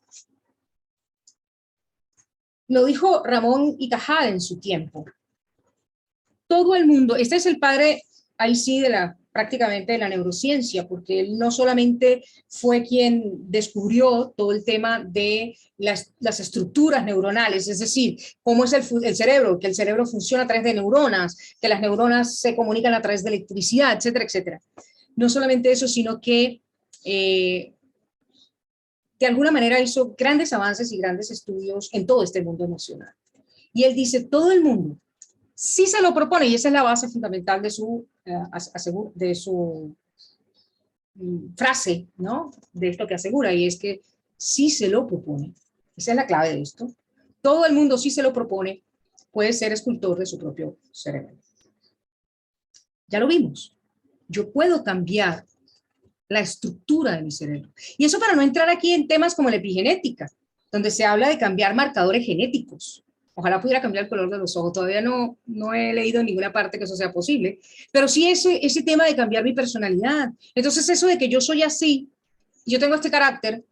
lo dijo Ramón y Cajal en su tiempo. Todo el mundo, este es el padre, ahí sí, prácticamente de la neurociencia, porque él no solamente fue quien descubrió todo el tema de las estructuras neuronales, es decir, cómo es el cerebro, que el cerebro funciona a través de neuronas, que las neuronas se comunican a través de electricidad, etcétera, etcétera. No solamente eso, sino que de alguna manera hizo grandes avances y grandes estudios en todo este mundo emocional. Y él dice, todo el mundo, si se lo propone, y esa es la base fundamental de su frase, ¿no? De esto que asegura, y es que si se lo propone, esa es la clave de esto, todo el mundo si se lo propone, puede ser escultor de su propio cerebro. Ya lo vimos, yo puedo cambiar la estructura de mi cerebro. Y eso para no entrar aquí en temas como la epigenética, donde se habla de cambiar marcadores genéticos. Ojalá pudiera cambiar el color de los ojos. Todavía no he leído en ninguna parte que eso sea posible. Pero sí ese tema de cambiar mi personalidad. Entonces eso de que yo soy así, yo tengo este carácter,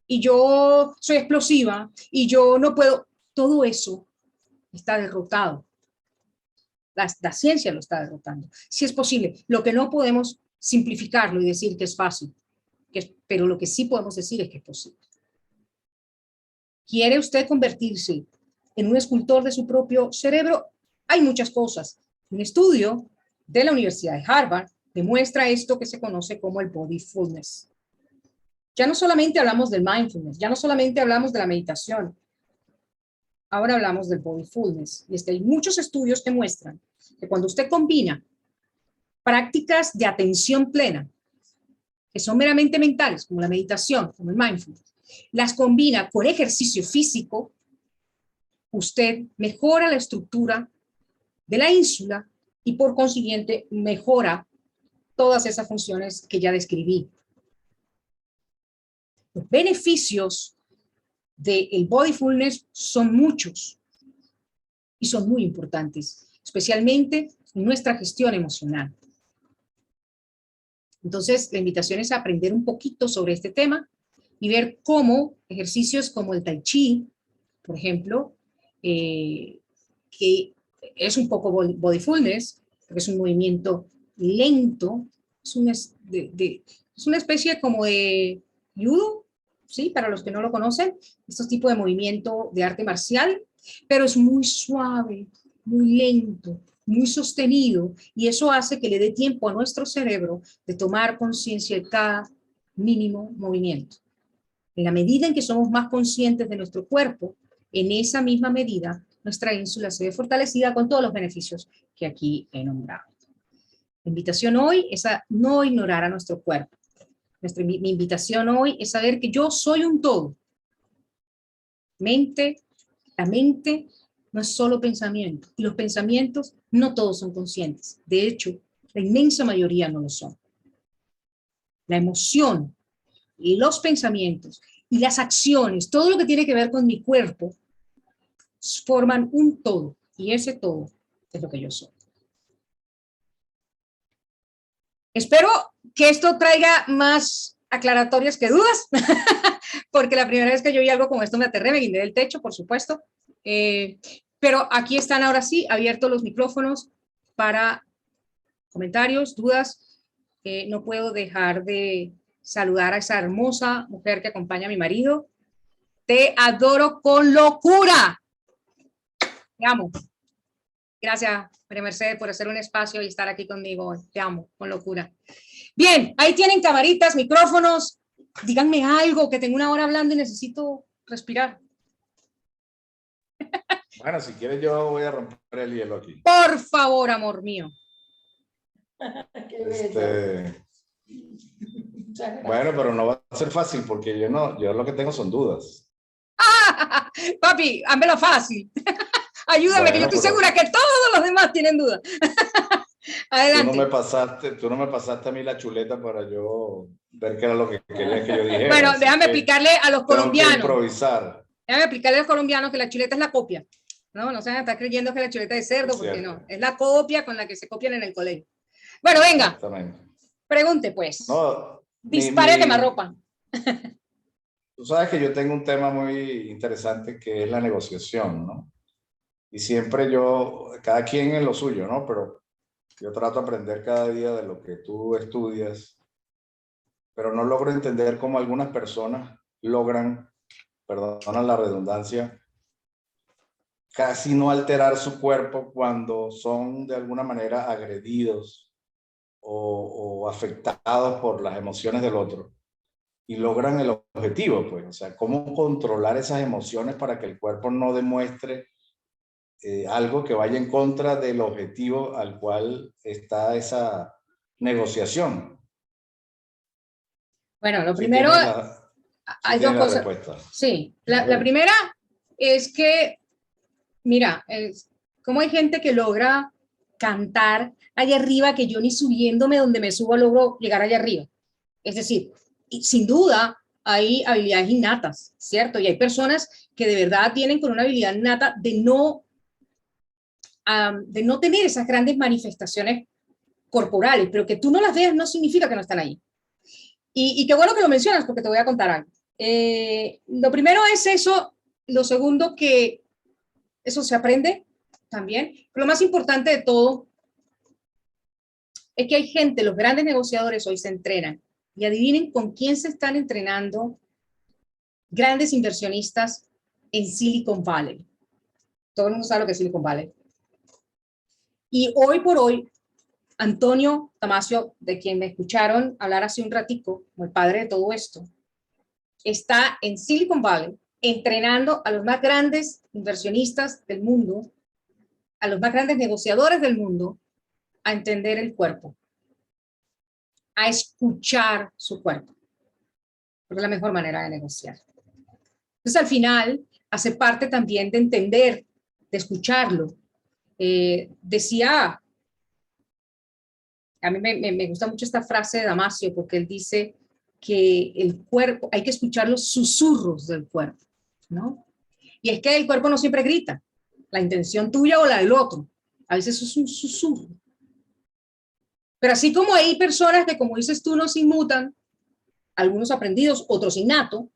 y yo soy explosiva, y yo no puedo, todo eso está derrotado. La ciencia lo está derrotando. Sí es posible. Lo que no podemos simplificarlo y decir que es fácil, pero lo que sí podemos decir es que es posible. ¿Quiere usted convertirse en un escultor de su propio cerebro? Hay muchas cosas. Un estudio de la Universidad de Harvard demuestra esto que se conoce como el bodyfulness. Ya no solamente hablamos del mindfulness, ya no solamente hablamos de la meditación, ahora hablamos del bodyfulness. Y es que hay muchos estudios que muestran que cuando usted combina prácticas de atención plena, que son meramente mentales, como la meditación, como el mindfulness, las combina con ejercicio físico, usted mejora la estructura de la ínsula y por consiguiente mejora todas esas funciones que ya describí. Los beneficios del bodyfulness son muchos y son muy importantes, especialmente en nuestra gestión emocional. Entonces, la invitación es a aprender un poquito sobre este tema y ver cómo ejercicios como el Tai Chi, por ejemplo, que es un poco bodyfulness, porque es un movimiento lento, es una especie como de judo, ¿sí? Para los que no lo conocen, estos tipos de movimiento de arte marcial, pero es muy suave, muy lento, muy sostenido, y eso hace que le dé tiempo a nuestro cerebro de tomar conciencia de cada mínimo movimiento. En la medida en que somos más conscientes de nuestro cuerpo, en esa misma medida, nuestra ínsula se ve fortalecida con todos los beneficios que aquí he nombrado. La invitación hoy es a no ignorar a nuestro cuerpo. Mi invitación hoy es saber que yo soy un todo. La mente no es solo pensamiento, y los pensamientos no todos son conscientes. De hecho, la inmensa mayoría no lo son. La emoción y los pensamientos y las acciones, todo lo que tiene que ver con mi cuerpo, forman un todo, y ese todo es lo que yo soy. Espero que esto traiga más aclaratorias que dudas, porque la primera vez que yo vi algo como esto me aterré, me guindé del techo, por supuesto. Pero aquí están ahora sí abiertos los micrófonos para comentarios, dudas. No puedo dejar de saludar a esa hermosa mujer que acompaña a mi marido. Te adoro con locura. Te amo. Gracias, María Mercedes, por hacer un espacio y estar aquí conmigo hoy. Te amo, con locura. Bien, ahí tienen camaritas, micrófonos. Díganme algo, que tengo una hora hablando y necesito respirar. Bueno, si quieres yo voy a romper el hielo aquí. Por favor, amor mío. Bueno, pero no va a ser fácil porque yo lo que tengo son dudas. Papi, házmelo fácil. Ayúdame, que yo estoy segura que todos los demás tienen dudas. Adelante. Tú no me pasaste a mí la chuleta para yo ver qué era lo que querías que yo dijera. Bueno, déjame explicarle a los colombianos. Tengo que improvisar. Déjame explicarle a los colombianos que la chuleta es la copia. No se van a estar creyendo que la chuleta es cerdo, porque no. Es la copia con la que se copian en el colegio. Bueno, venga. Exactamente. Pregunte, pues. No, dispare a quemarropa. Tú sabes que yo tengo un tema muy interesante que es la negociación, ¿no? Y siempre cada quien en lo suyo, ¿no? Pero yo trato de aprender cada día de lo que tú estudias, pero no logro entender cómo algunas personas logran, perdonan la redundancia, casi no alterar su cuerpo cuando son de alguna manera agredidos o afectados por las emociones del otro y logran el objetivo, pues, o sea, cómo controlar esas emociones para que el cuerpo no demuestre algo que vaya en contra del objetivo al cual está esa negociación. Bueno, lo primero, hay dos cosas. Sí, la primera es que, mira, como hay gente que logra cantar allá arriba que yo ni subiéndome donde me subo logro llegar allá arriba. Es decir, sin duda hay habilidades innatas, ¿cierto? Y hay personas que de verdad tienen con una habilidad innata de no tener esas grandes manifestaciones corporales, pero que tú no las veas no significa que no están ahí. Y qué bueno que lo mencionas porque te voy a contar algo. Lo primero es eso, lo segundo que eso se aprende también. Pero lo más importante de todo es que hay gente, los grandes negociadores hoy se entrenan y adivinen con quién se están entrenando grandes inversionistas en Silicon Valley. Todo el mundo sabe lo que es Silicon Valley. Y hoy por hoy, Antonio Damasio, de quien me escucharon hablar hace un ratico, como el padre de todo esto, está en Silicon Valley entrenando a los más grandes inversionistas del mundo, a los más grandes negociadores del mundo, a entender el cuerpo, a escuchar su cuerpo, porque es la mejor manera de negociar. Entonces, al final, hace parte también de entender, de escucharlo. Decía, a mí me gusta mucho esta frase de Damasio, porque él dice que el cuerpo, hay que escuchar los susurros del cuerpo, ¿no? Y es que el cuerpo no siempre grita, la intención tuya o la del otro, a veces es un susurro. Pero así como hay personas que, como dices tú, no se inmutan, algunos aprendidos, otros innato,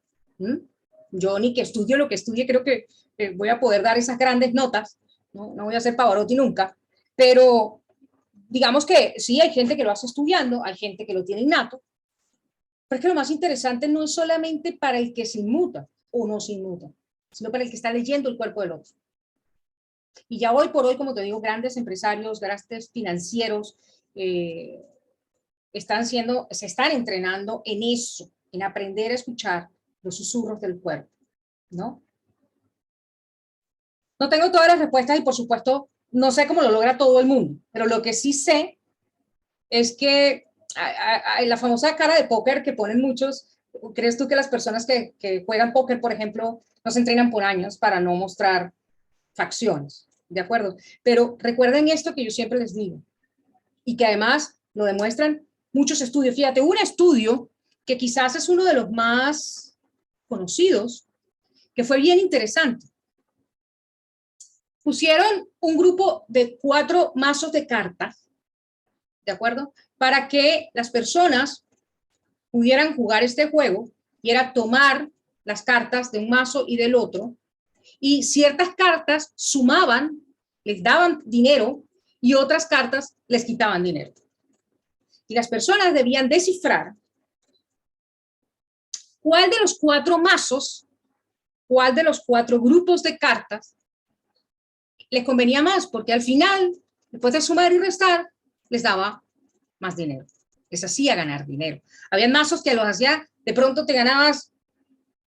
yo ni que estudie lo que estudie, creo que voy a poder dar esas grandes notas, no voy a ser Pavarotti nunca, pero digamos que sí, hay gente que lo hace estudiando, hay gente que lo tiene innato, pero es que lo más interesante no es solamente para el que se inmuta o no se inmuta, sino para el que está leyendo el cuerpo del otro. Y ya hoy por hoy, como te digo, grandes empresarios, grandes financieros, se están entrenando en eso, en aprender a escuchar los susurros del cuerpo, ¿no? No tengo todas las respuestas y, por supuesto, no sé cómo lo logra todo el mundo, pero lo que sí sé es que la famosa cara de póker que ponen muchos, ¿crees tú que las personas que juegan póker, por ejemplo, no se entrenan por años para no mostrar facciones? ¿De acuerdo? Pero recuerden esto que yo siempre les digo y que además lo demuestran muchos estudios. Fíjate, un estudio que quizás es uno de los más conocidos, que fue bien interesante. Pusieron un grupo de 4 mazos de cartas, ¿de acuerdo? Para que las personas pudieran jugar este juego, y era tomar las cartas de un mazo y del otro, y ciertas cartas sumaban, les daban dinero, y otras cartas les quitaban dinero. Y las personas debían descifrar cuál de los 4 mazos, cuál de los 4 grupos de cartas les convenía más porque al final, después de sumar y restar, les daba más dinero, les hacía ganar dinero. Habían mazos que los hacía, de pronto te ganabas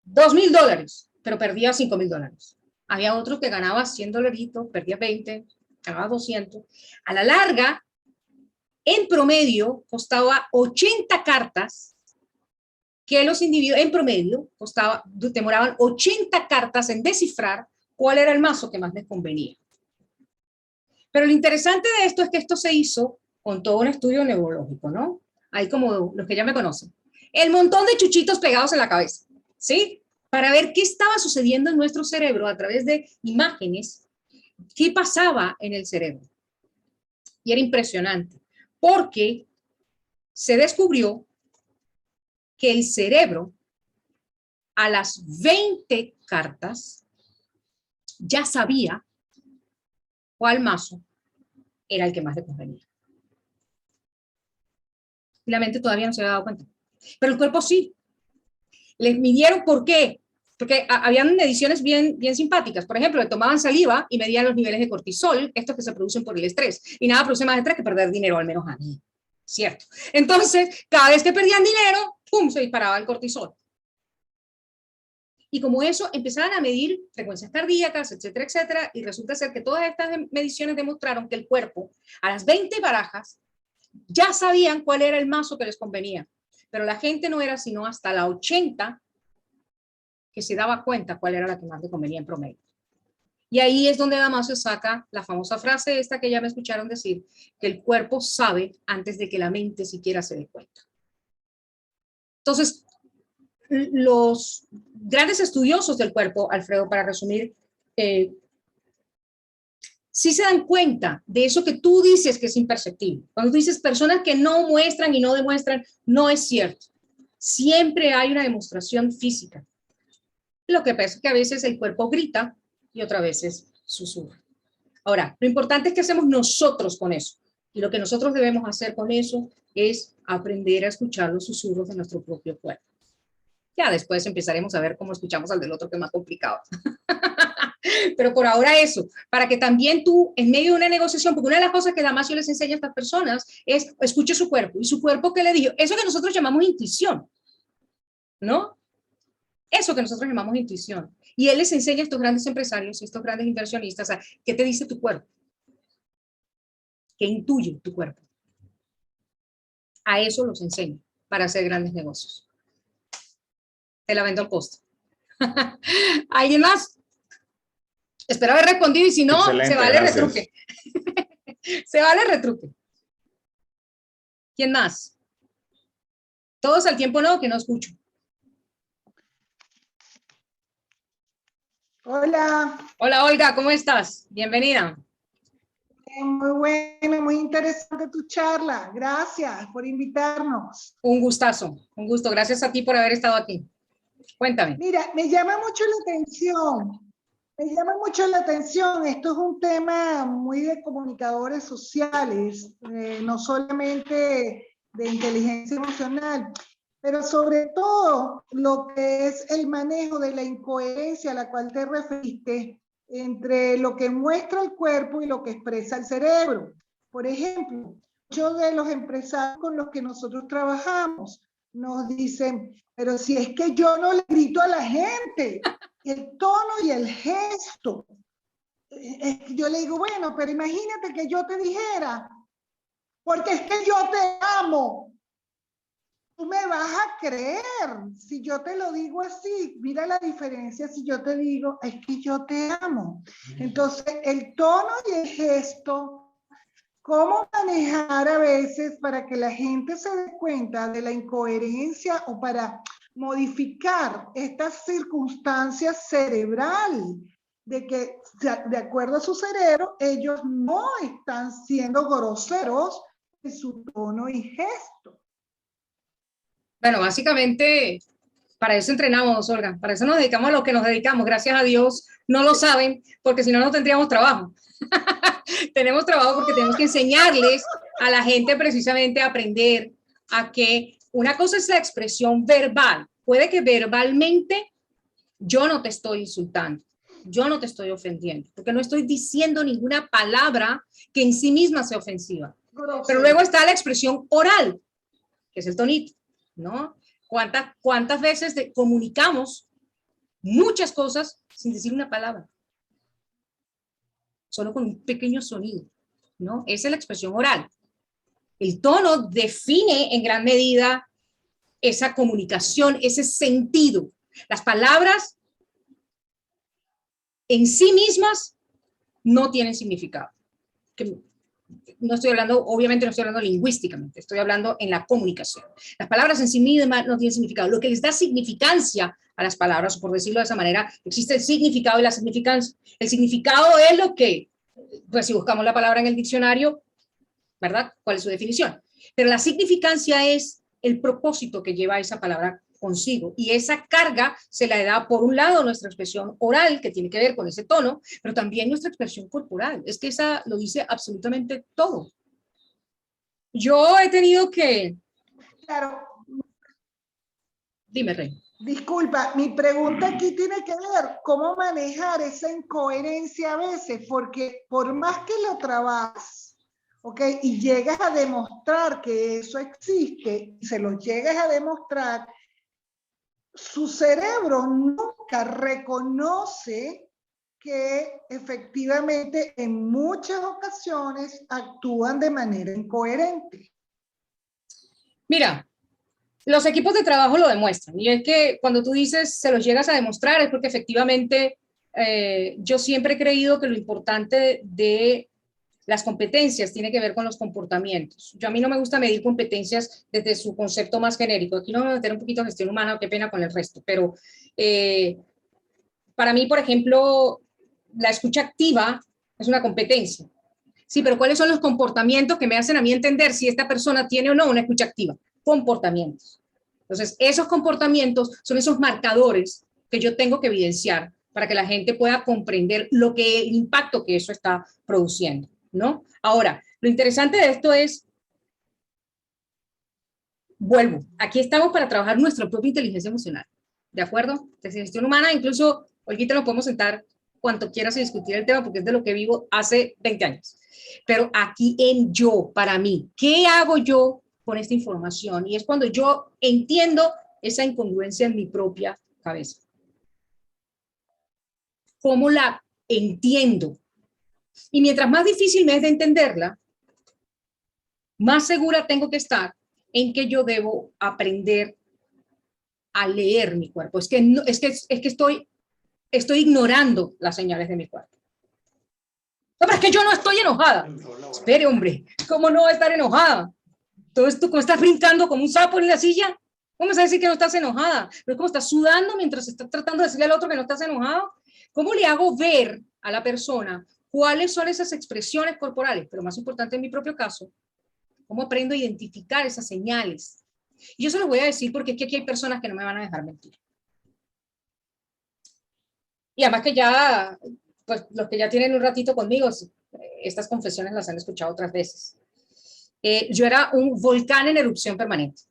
$2,000, pero perdías $5,000. Había otros que ganabas $100, perdías 20, ganabas 200. A la larga, en promedio, costaba 80 cartas que los individuos, en promedio, demoraban 80 cartas en descifrar cuál era el mazo que más les convenía. Pero lo interesante de esto es que esto se hizo con todo un estudio neurológico, ¿no? Ahí como los que ya me conocen. El montón de chuchitos pegados en la cabeza, ¿sí? Para ver qué estaba sucediendo en nuestro cerebro a través de imágenes, qué pasaba en el cerebro. Y era impresionante, porque se descubrió que el cerebro, a las 20 cartas, ya sabía cuál mazo era el que más le convenía. Y la mente todavía no se había dado cuenta. Pero el cuerpo sí. Les midieron por qué. Porque habían mediciones bien simpáticas. Por ejemplo, le tomaban saliva y medían los niveles de cortisol, estos que se producen por el estrés. Y nada produce más estrés que perder dinero, al menos a mí. ¿Cierto? Entonces, cada vez que perdían dinero, ¡pum!, se disparaba el cortisol. Y como eso, empezaban a medir frecuencias cardíacas, etcétera, etcétera, y resulta ser que todas estas mediciones demostraron que el cuerpo, a las 20 barajas, ya sabían cuál era el mazo que les convenía. Pero la gente no era sino hasta la 80 que se daba cuenta cuál era la que más le convenía en promedio. Y ahí es donde Damasio saca la famosa frase esta que ya me escucharon decir, que el cuerpo sabe antes de que la mente siquiera se dé cuenta. Entonces, los grandes estudiosos del cuerpo, Alfredo, para resumir, sí se dan cuenta de eso que tú dices que es imperceptible. Cuando tú dices personas que no muestran y no demuestran, no es cierto. Siempre hay una demostración física. Lo que pasa es que a veces el cuerpo grita y otras veces susurra. Ahora, lo importante es que hacemos nosotros con eso. Y lo que nosotros debemos hacer con eso es aprender a escuchar los susurros de nuestro propio cuerpo. Ya después empezaremos a ver cómo escuchamos al del otro, que es más complicado. Pero por ahora eso, para que también tú, en medio de una negociación, porque una de las cosas que Damasio les enseña a estas personas es escuche su cuerpo. ¿Y su cuerpo qué le dijo? Eso que nosotros llamamos intuición, ¿no? Eso que nosotros llamamos intuición. Y él les enseña a estos grandes empresarios y estos grandes inversionistas a qué te dice tu cuerpo, qué intuye tu cuerpo. A eso los enseña para hacer grandes negocios. Te la vendo al costo. ¿Alguien más? Espero haber respondido y si no, excelente, se vale gracias. Retruque. Se vale retruque. ¿Quién más? Todos al tiempo no, que no escucho. Hola. Hola, Olga, ¿cómo estás? Bienvenida. Muy buena, muy interesante tu charla. Gracias por invitarnos. Un gustazo, un gusto. Gracias a ti por haber estado aquí. Cuéntame. Mira, me llama mucho la atención. Me llama mucho la atención. Esto es un tema muy de comunicadores sociales, no solamente de inteligencia emocional, pero sobre todo lo que es el manejo de la incoherencia a la cual te referiste entre lo que muestra el cuerpo y lo que expresa el cerebro. Por ejemplo, muchos de los empresarios con los que nosotros trabajamos nos dicen, pero si es que yo no le grito a la gente, el tono y el gesto. Yo le digo, bueno, pero imagínate que yo te dijera, porque es que yo te amo. Tú me vas a creer si yo te lo digo así. Mira la diferencia si yo te digo, es que yo te amo. Entonces, el tono y el gesto, cómo manejar a veces para que la gente se dé cuenta de la incoherencia o para modificar estas circunstancias cerebral, de que de acuerdo a su cerebro, ellos no están siendo groseros en su tono y gesto. Bueno, básicamente para eso entrenamos, Olga, para eso nos dedicamos a lo que nos dedicamos. Gracias a Dios no lo saben, porque si no, no tendríamos trabajo. Tenemos trabajo porque tenemos que enseñarles a la gente precisamente a aprender a que una cosa es la expresión verbal. Puede que verbalmente yo no te estoy insultando, yo no te estoy ofendiendo, porque no estoy diciendo ninguna palabra que en sí misma sea ofensiva. Pero luego está la expresión oral, que es el tonito, ¿no? ¿Cuántas veces comunicamos muchas cosas sin decir una palabra? Solo con un pequeño sonido, ¿no? Esa es la expresión oral. El tono define en gran medida esa comunicación, ese sentido. Las palabras en sí mismas no tienen significado. No estoy hablando, obviamente no estoy hablando lingüísticamente, estoy hablando en la comunicación. Las palabras en sí mismas no tienen significado. Lo que les da significancia a las palabras, por decirlo de esa manera, existe el significado y la significancia. El significado es lo que, pues si buscamos la palabra en el diccionario, ¿verdad? ¿Cuál es su definición? Pero la significancia es el propósito que lleva esa palabra consigo. Y esa carga se la da, por un lado, nuestra expresión oral, que tiene que ver con ese tono, pero también nuestra expresión corporal. Es que esa lo dice absolutamente todo. Yo he tenido que... Claro. Dime, Rey. Disculpa, mi pregunta aquí tiene que ver cómo manejar esa incoherencia a veces, porque por más que lo trabajas, ¿ok? Y llegas a demostrar que eso existe, y se lo llegas a demostrar, su cerebro nunca reconoce que efectivamente en muchas ocasiones actúan de manera incoherente. Mira, los equipos de trabajo lo demuestran, y es que cuando tú dices se los llegas a demostrar es porque efectivamente yo siempre he creído que lo importante de las competencias tiene que ver con los comportamientos. A mí no me gusta medir competencias desde su concepto más genérico. Aquí no vamos a meter un poquito de gestión humana, qué pena con el resto, pero para mí, por ejemplo, la escucha activa es una competencia. Sí, pero ¿cuáles son los comportamientos que me hacen a mí entender si esta persona tiene o no una escucha activa? Comportamientos. Entonces, esos comportamientos son esos marcadores que yo tengo que evidenciar para que la gente pueda comprender el impacto que eso está produciendo, ¿no? Ahora, lo interesante de esto es, vuelvo, aquí estamos para trabajar nuestra propia inteligencia emocional, ¿de acuerdo? Desde gestión humana, incluso, ahorita nos podemos sentar cuanto quieras y discutir el tema, porque es de lo que vivo hace 20 años. Pero aquí en yo, para mí, ¿qué hago yo con esta información? Y es cuando yo entiendo esa incongruencia en mi propia cabeza. ¿Cómo la entiendo? Y mientras más difícil me es de entenderla, más segura tengo que estar en que yo debo aprender a leer mi cuerpo. Es que estoy ignorando las señales de mi cuerpo. No, pero es que yo no estoy enojada. Espere, hombre, ¿cómo no va a estar enojada? Todo esto, ¿cómo estás brincando como un sapo en la silla? ¿Cómo vas a decir que no estás enojada? ¿Pero cómo estás sudando mientras estás tratando de decirle al otro que no estás enojado? ¿Cómo le hago ver a la persona cuáles son esas expresiones corporales? Pero más importante en mi propio caso, ¿cómo aprendo a identificar esas señales? Y yo se lo voy a decir porque aquí hay personas que no me van a dejar mentir. Y además que ya, pues los que ya tienen un ratito conmigo, estas confesiones las han escuchado otras veces. Yo era un volcán en erupción permanente.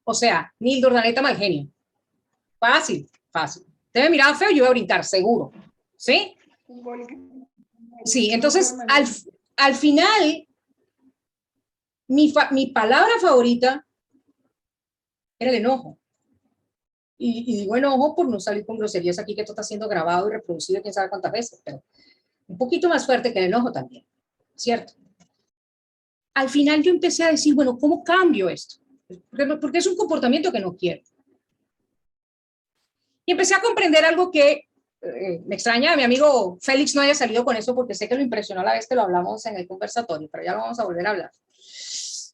O sea, Nilda Urdaneta mal genio. Fácil, fácil. Te me miraba feo y yo iba a brincar, seguro. ¿Sí? Sí, entonces al final, mi palabra favorita era el enojo. Y digo enojo por no salir con groserías aquí, que esto está siendo grabado y reproducido quién sabe cuántas veces, pero un poquito más fuerte que el enojo también, ¿cierto? Al final yo empecé a decir, bueno, ¿cómo cambio esto? Porque es un comportamiento que no quiero. Y empecé a comprender algo que me extraña, mi amigo Félix no haya salido con eso, porque sé que lo impresionó la vez que lo hablamos en el conversatorio, pero ya lo vamos a volver a hablar.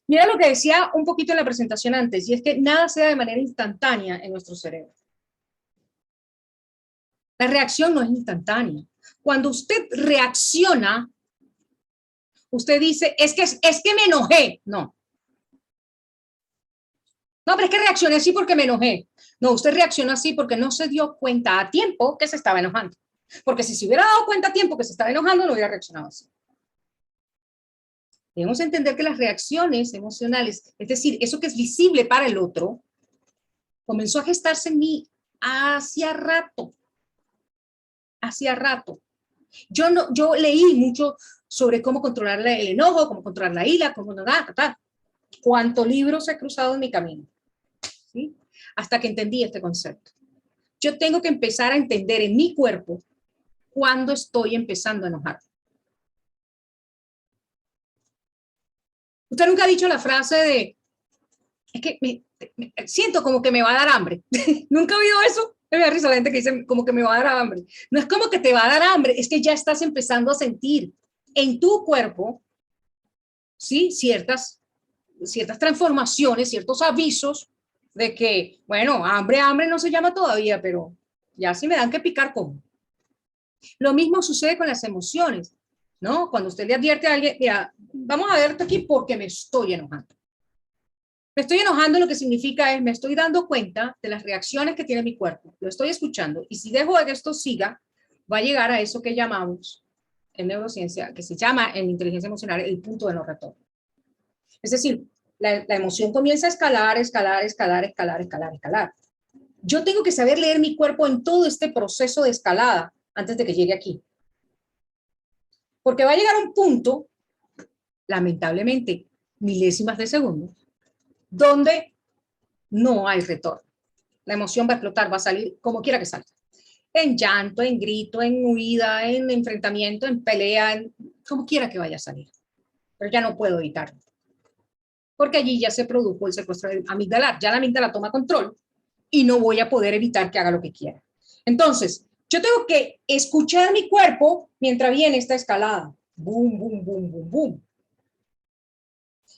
Mira lo que decía un poquito en la presentación antes, y es que nada se da de manera instantánea en nuestro cerebro. La reacción no es instantánea. Cuando usted reacciona, usted dice, es que me enojé. No. No, pero es que reaccioné así porque me enojé. No, usted reaccionó así porque no se dio cuenta a tiempo que se estaba enojando. Porque si se hubiera dado cuenta a tiempo que se estaba enojando, no hubiera reaccionado así. Debemos entender que las reacciones emocionales, es decir, eso que es visible para el otro, comenzó a gestarse en mí hacia rato. hacía rato. Yo leí mucho sobre cómo controlar el enojo, cómo controlar la ira, cómo cuántos libros he cruzado en mi camino, ¿sí? Hasta que entendí este concepto. Yo tengo que empezar a entender en mi cuerpo cuando estoy empezando a enojar. Usted nunca ha dicho la frase de, es que me siento como que me va a dar hambre. ¿Nunca ha oído eso? Me da risa la gente que dice como que me va a dar hambre. No es como que te va a dar hambre, es que ya estás empezando a sentir en tu cuerpo, ¿sí? Ciertas transformaciones, ciertos avisos de que, bueno, hambre no se llama todavía, pero ya si me dan que picar, como. Lo mismo sucede con las emociones, ¿no? Cuando usted le advierte a alguien, mira, vamos a verte aquí porque me estoy enojando. Me estoy enojando, lo que significa es, me estoy dando cuenta de las reacciones que tiene mi cuerpo, lo estoy escuchando, y si dejo de que esto siga, va a llegar a eso que llamamos en neurociencia, que se llama en inteligencia emocional el punto de no retorno. Es decir, la emoción comienza a escalar. Yo tengo que saber leer mi cuerpo en todo este proceso de escalada antes de que llegue aquí. Porque va a llegar un punto, lamentablemente, milésimas de segundo, donde no hay retorno. La emoción va a explotar, va a salir como quiera que salga. En llanto, en grito, en huida, en enfrentamiento, en pelea, como quiera que vaya a salir. Pero ya no puedo evitarlo. Porque allí ya se produjo el secuestro amigdalar. Ya la amígdala toma control y no voy a poder evitar que haga lo que quiera. Entonces, yo tengo que escuchar mi cuerpo mientras viene esta escalada. Boom, boom, boom, boom, boom.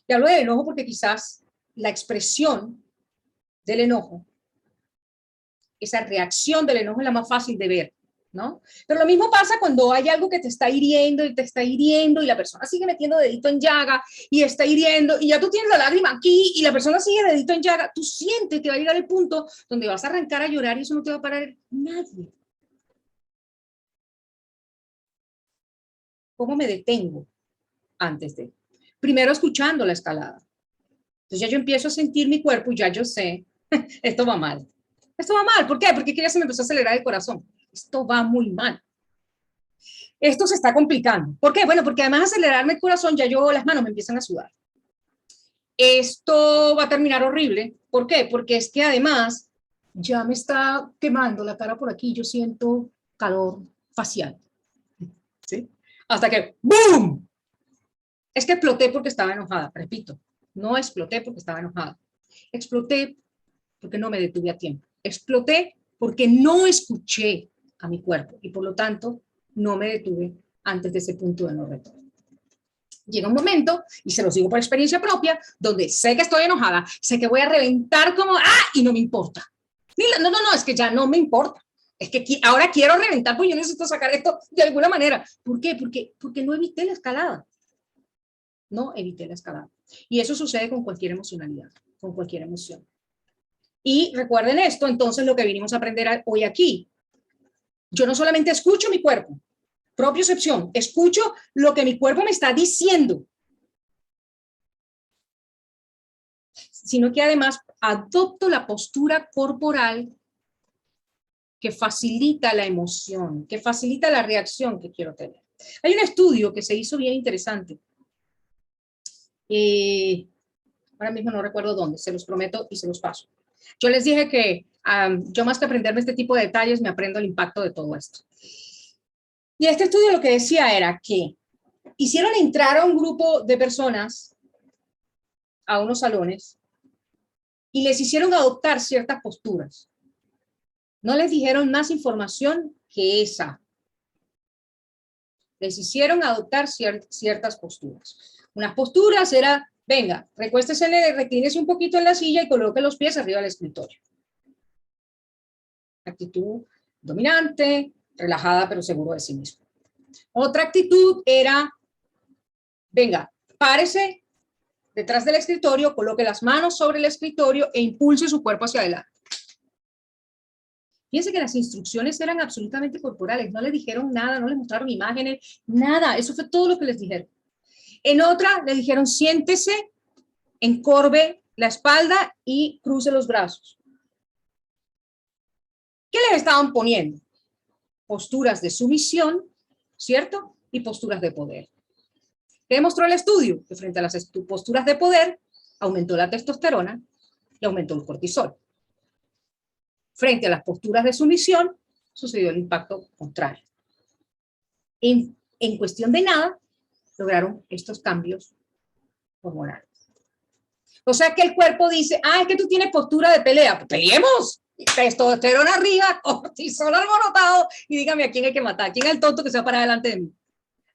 Y hablo del enojo porque quizás la expresión del enojo, esa reacción del enojo es la más fácil de ver, ¿no? Pero lo mismo pasa cuando hay algo que te está hiriendo y la persona sigue metiendo dedito en llaga y está hiriendo y ya tú tienes la lágrima aquí y la persona sigue dedito en llaga. Tú sientes que va a llegar el punto donde vas a arrancar a llorar y eso no te va a parar nadie. ¿Cómo me detengo antes de? Primero escuchando la escalada. Entonces ya yo empiezo a sentir mi cuerpo y ya yo sé, esto va mal. Esto va mal, ¿por qué? Porque ya se me empezó a acelerar el corazón. Esto va muy mal. Esto se está complicando. ¿Por qué? Bueno, porque además de acelerarme el corazón, ya yo las manos me empiezan a sudar. Esto va a terminar horrible. ¿Por qué? Porque es que además ya me está quemando la cara por aquí. Yo siento calor facial. ¿Sí? Hasta que ¡boom! Es que exploté porque estaba enojada. Repito, no exploté porque estaba enojada. Exploté porque no me detuve a tiempo. Exploté porque no escuché a mi cuerpo y por lo tanto no me detuve antes de ese punto de no retorno. Llega un momento, y se lo digo por experiencia propia, donde sé que estoy enojada, sé que voy a reventar como y no me importa. No, es que ya no me importa. Es que ahora quiero reventar porque yo necesito sacar esto de alguna manera. ¿Por qué? Porque no evité la escalada. No evité la escalada. Y eso sucede con cualquier emocionalidad, con cualquier emoción. Y recuerden esto, entonces lo que vinimos a aprender hoy aquí. Yo no solamente escucho mi cuerpo, propiocepción, escucho lo que mi cuerpo me está diciendo, sino que además adopto la postura corporal que facilita la emoción, que facilita la reacción que quiero tener. Hay un estudio que se hizo bien interesante. Ahora mismo no recuerdo dónde, se los prometo y se los paso. Yo les dije que yo más que aprenderme este tipo de detalles, me aprendo el impacto de todo esto. Y este estudio lo que decía era que hicieron entrar a un grupo de personas a unos salones y les hicieron adoptar ciertas posturas. No les dijeron más información que esa. Les hicieron adoptar ciertas posturas. Unas posturas era, venga, recuéstese, reclínese un poquito en la silla y coloque los pies arriba del escritorio. Actitud dominante, relajada, pero seguro de sí mismo. Otra actitud era, venga, párese detrás del escritorio, coloque las manos sobre el escritorio e impulse su cuerpo hacia adelante. Fíjense que las instrucciones eran absolutamente corporales, no les dijeron nada, no les mostraron imágenes, nada, eso fue todo lo que les dijeron. En otra les dijeron, siéntese, encorve la espalda y cruce los brazos. ¿Qué les estaban poniendo? posturas de sumisión, ¿cierto? Y posturas de poder. ¿Qué demostró el estudio? Que frente a las posturas de poder aumentó la testosterona y aumentó el cortisol. Frente a las posturas de sumisión sucedió el impacto contrario. En cuestión de nada, lograron estos cambios hormonales. O sea que el cuerpo dice, es que tú tienes postura de pelea, pues peleemos, testosterona arriba, cortisol alborotado, y dígame a quién hay que matar, quién es el tonto que se va para delante de mí.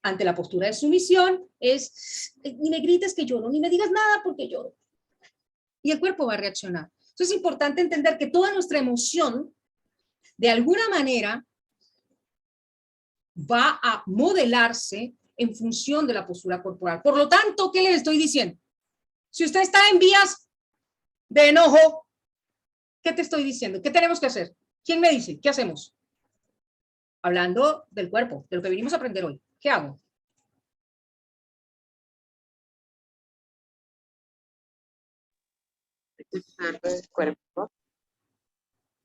Ante la postura de sumisión es, ni me grites que lloro, ni me digas nada porque lloro. Y el cuerpo va a reaccionar. Entonces es importante entender que toda nuestra emoción, de alguna manera, va a modelarse en función de la postura corporal. Por lo tanto, ¿qué les estoy diciendo? Si usted está en vías de enojo, ¿qué te estoy diciendo? ¿Qué tenemos que hacer? ¿Quién me dice? ¿Qué hacemos? Hablando del cuerpo, de lo que vinimos a aprender hoy. ¿Qué hago? Escuchar el cuerpo.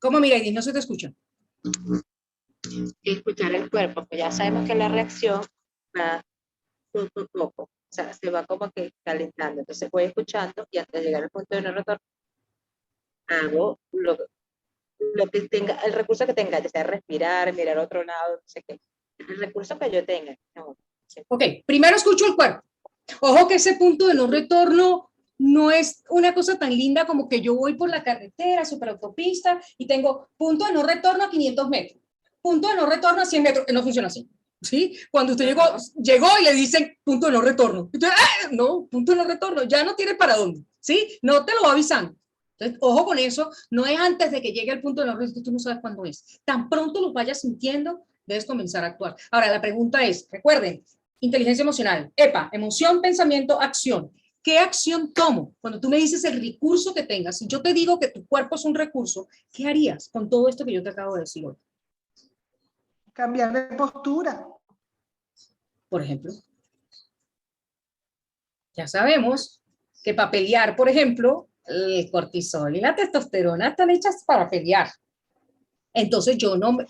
¿Cómo, Mireidi? No se te escucha. Escuchar el cuerpo, pues ya sabemos que la reacción va poco a poco, o sea, se va como que calentando. Entonces voy escuchando y hasta llegar al punto de no retorno, hago lo que tenga, el recurso que tenga, ya sea respirar, mirar a otro lado, no sé qué, el recurso que yo tenga. No, sí. Ok, primero escucho el cuerpo. Ojo que ese punto de no retorno no es una cosa tan linda como que yo voy por la carretera, superautopista, y tengo punto de no retorno a 500 metros, punto de no retorno a 100 metros, que no funciona así. ¿Sí? Cuando usted llegó y le dicen punto de no retorno. Entonces, no, punto de no retorno, ya no tiene para dónde. ¿Sí? No te lo va avisando. Entonces, ojo con eso, no es antes de que llegue el punto de no retorno, tú no sabes cuándo es. Tan pronto los vayas sintiendo, debes comenzar a actuar. Ahora, la pregunta es, recuerden, inteligencia emocional, EPA, emoción, pensamiento, acción. ¿Qué acción tomo? Cuando tú me dices el recurso que tengas, si yo te digo que tu cuerpo es un recurso, ¿qué harías con todo esto que yo te acabo de decir hoy? Cambiar de postura. Por ejemplo, ya sabemos que para pelear, por ejemplo, el cortisol y la testosterona están hechas para pelear. Entonces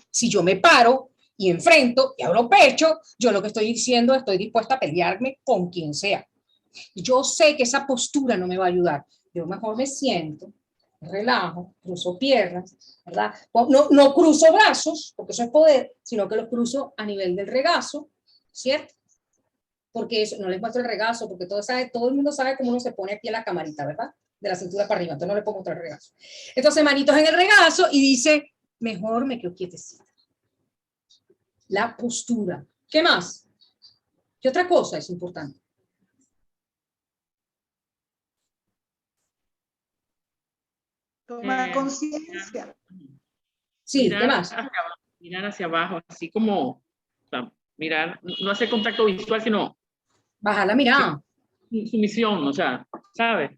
si yo me paro y enfrento y abro pecho, yo lo que estoy diciendo, estoy dispuesta a pelearme con quien sea. Yo sé que esa postura no me va a ayudar. Yo mejor me siento, me relajo, cruzo piernas, ¿verdad? No cruzo brazos, porque eso es poder, sino que los cruzo a nivel del regazo, ¿cierto? Porque eso, no les muestro el regazo, porque todo el mundo sabe cómo uno se pone aquí en la camarita, ¿verdad? De la cintura para arriba, entonces no le puedo mostrar el regazo. Entonces, manitos en el regazo y dice, mejor me quedo quietecita. La postura. ¿Qué más? ¿Qué otra cosa es importante? Tomar conciencia. Sí, ¿qué más? Mirar hacia abajo, así como, o sea, mirar, no hacer contacto visual, sino bajar la mirada. Sumisión, o sea, ¿sabes?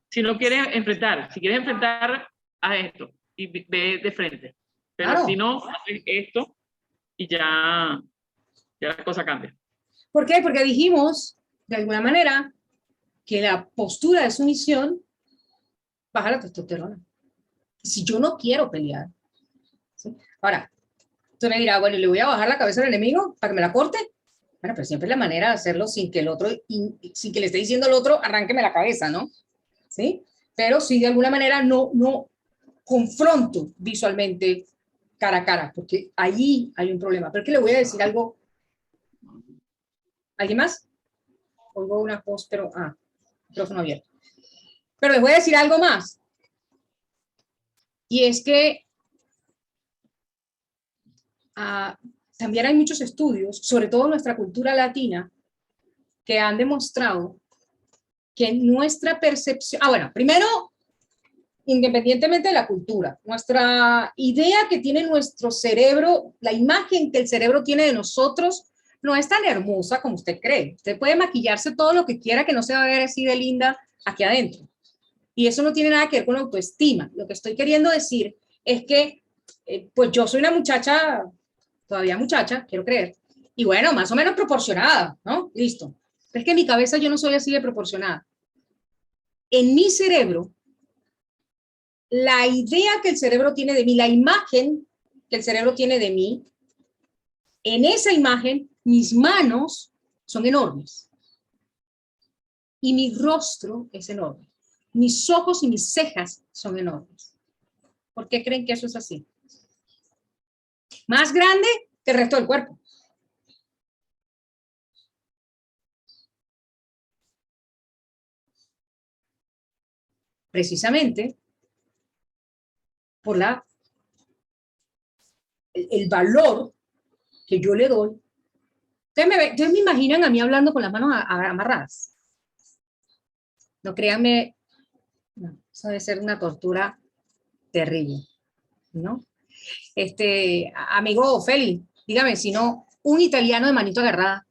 Si no quieres enfrentar, si quieres enfrentar a esto y ve de frente, pero Claro. si no, haces esto y ya la cosa cambia. ¿Por qué? Porque dijimos, de alguna manera, que la postura de sumisión baja la testosterona. Si yo no quiero pelear, ¿sí? Ahora, tú me dirás, bueno, ¿le voy a bajar la cabeza al enemigo para que me la corte? Bueno, pero siempre es la manera de hacerlo sin que el otro, sin que le esté diciendo al otro, arránqueme la cabeza, ¿no? ¿Sí? Pero sí, de alguna manera, no confronto visualmente cara a cara, porque allí hay un problema. Pero es que le voy a decir algo. ¿Alguien más? Oigo una voz, pero, micrófono abierto. Pero les voy a decir algo más. Y es que también hay muchos estudios, sobre todo en nuestra cultura latina, que han demostrado que nuestra percepción, bueno, primero, independientemente de la cultura, nuestra idea que tiene nuestro cerebro, la imagen que el cerebro tiene de nosotros, no es tan hermosa como usted cree. Usted puede maquillarse todo lo que quiera, que no se va a ver así de linda aquí adentro. Y eso no tiene nada que ver con la autoestima. Lo que estoy queriendo decir es que, pues yo soy una muchacha, todavía muchacha, quiero creer, y bueno, más o menos proporcionada, ¿no? Listo. Pero es que en mi cabeza yo no soy así de proporcionada. En mi cerebro, la idea que el cerebro tiene de mí, la imagen que el cerebro tiene de mí, en esa imagen, mis manos son enormes. Y mi rostro es enorme. Mis ojos y mis cejas son enormes. ¿Por qué creen que eso es así? Más grande que el resto del cuerpo. Precisamente por el valor que yo le doy. Ustedes me imaginan a mí hablando con las manos amarradas. No, créanme, no, eso debe ser una tortura terrible, ¿no? Amigo Feli, dígame, si no, un italiano de manito agarrada.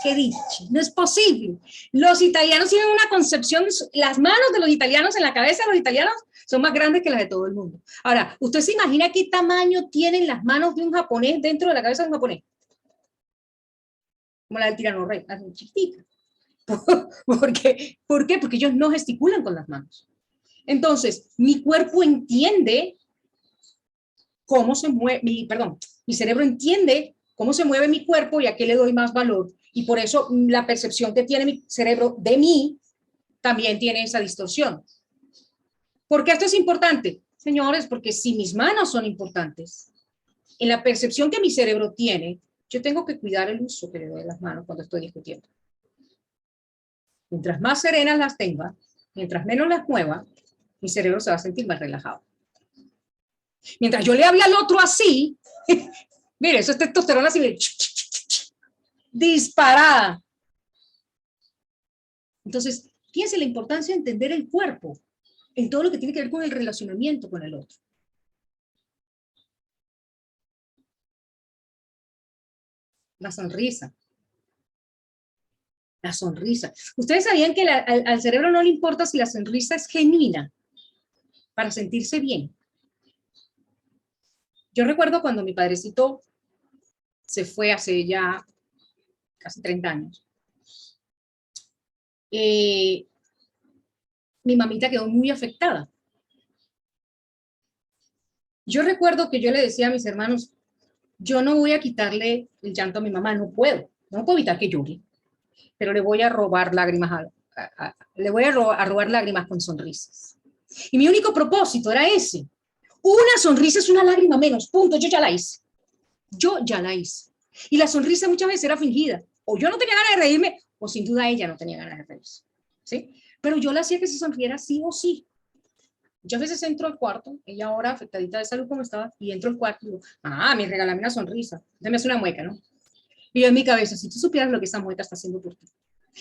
Qué dicha, no es posible. Los italianos tienen una concepción, las manos de los italianos en la cabeza de los italianos son más grandes que las de todo el mundo. Ahora, ¿usted se imagina qué tamaño tienen las manos de un japonés dentro de la cabeza de un japonés? Como la del tirano rey, así chiquitita. ¿Por qué? Porque ellos no gesticulan con las manos. Entonces, mi cuerpo entiende cómo se mueve, mi cerebro entiende cómo se mueve mi cuerpo y a qué le doy más valor. Y por eso la percepción que tiene mi cerebro de mí también tiene esa distorsión. ¿Por qué esto es importante? Señores, porque si mis manos son importantes, en la percepción que mi cerebro tiene, yo tengo que cuidar el uso que le doy a las manos cuando estoy discutiendo. Mientras más serenas las tenga, mientras menos las mueva, mi cerebro se va a sentir más relajado. Mientras yo le hable al otro así, mire, eso es testosterona así, disparada. Entonces, fíjense la importancia de entender el cuerpo en todo lo que tiene que ver con el relacionamiento con el otro. La sonrisa. La sonrisa. ¿Ustedes sabían que al cerebro no le importa si la sonrisa es genuina para sentirse bien? Yo recuerdo cuando mi padrecito se fue hace ya casi 30 años. Mi mamita quedó muy afectada. Yo recuerdo que yo le decía a mis hermanos, yo no voy a quitarle el llanto a mi mamá, no puedo evitar que llore, pero le voy a robar lágrimas, le voy a robar lágrimas con sonrisas. Y mi único propósito era ese. Una sonrisa es una lágrima menos, punto, yo ya la hice. Yo ya la hice. Y la sonrisa muchas veces era fingida. O yo no tenía ganas de reírme, o sin duda ella no tenía ganas de reírse. ¿Sí? Pero yo la hacía que se sonriera sí o sí. Muchas veces entro al cuarto, ella ahora afectadita de salud como estaba, y entro al cuarto y digo, me regálame una sonrisa. Usted me hace una mueca, ¿no? Y yo en mi cabeza, si tú supieras lo que esa mueca está haciendo por ti.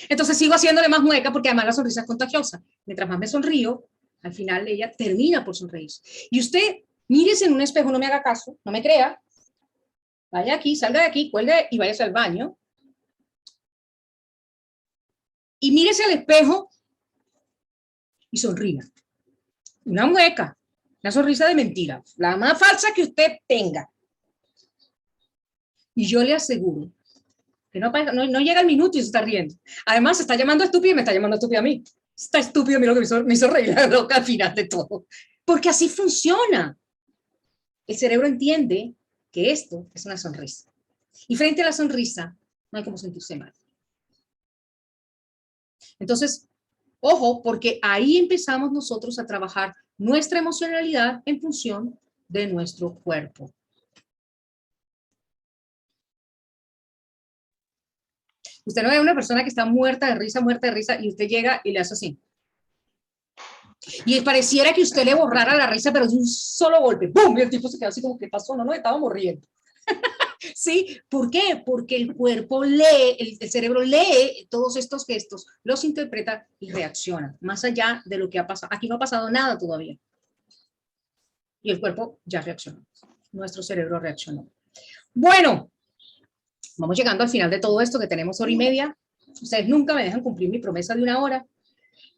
Entonces sigo haciéndole más mueca porque además la sonrisa es contagiosa. Mientras más me sonrío, al final ella termina por sonreírse. Y usted, mírese en un espejo, no me haga caso, no me crea, vaya aquí, salga de aquí, cuelgue y váyase al baño. Y mírese al espejo y sonría. Una mueca, una sonrisa de mentira, la más falsa que usted tenga. Y yo le aseguro que no llega el minuto y se está riendo. Además, se está llamando estúpido y me está llamando estúpido a mí. Está estúpido, mira lo que me hizo reír la loca al final de todo. Porque así funciona. El cerebro entiende que esto es una sonrisa. Y frente a la sonrisa, no hay como sentirse mal. Entonces, ojo, porque ahí empezamos nosotros a trabajar nuestra emocionalidad en función de nuestro cuerpo. Usted no ve a una persona que está muerta de risa, y usted llega y le hace así. Y pareciera que usted le borrara la risa, pero de un solo golpe. ¡Bum! Y el tipo se queda así como, ¿qué pasó? No, estábamos riendo. ¿Sí? ¿Por qué? Porque el cuerpo lee, el cerebro lee todos estos gestos, los interpreta y reacciona, más allá de lo que ha pasado. Aquí no ha pasado nada todavía. Y el cuerpo ya reaccionó. Nuestro cerebro reaccionó. Bueno, vamos llegando al final de todo esto, que tenemos 1:30. Ustedes nunca me dejan cumplir mi promesa de 1 hora.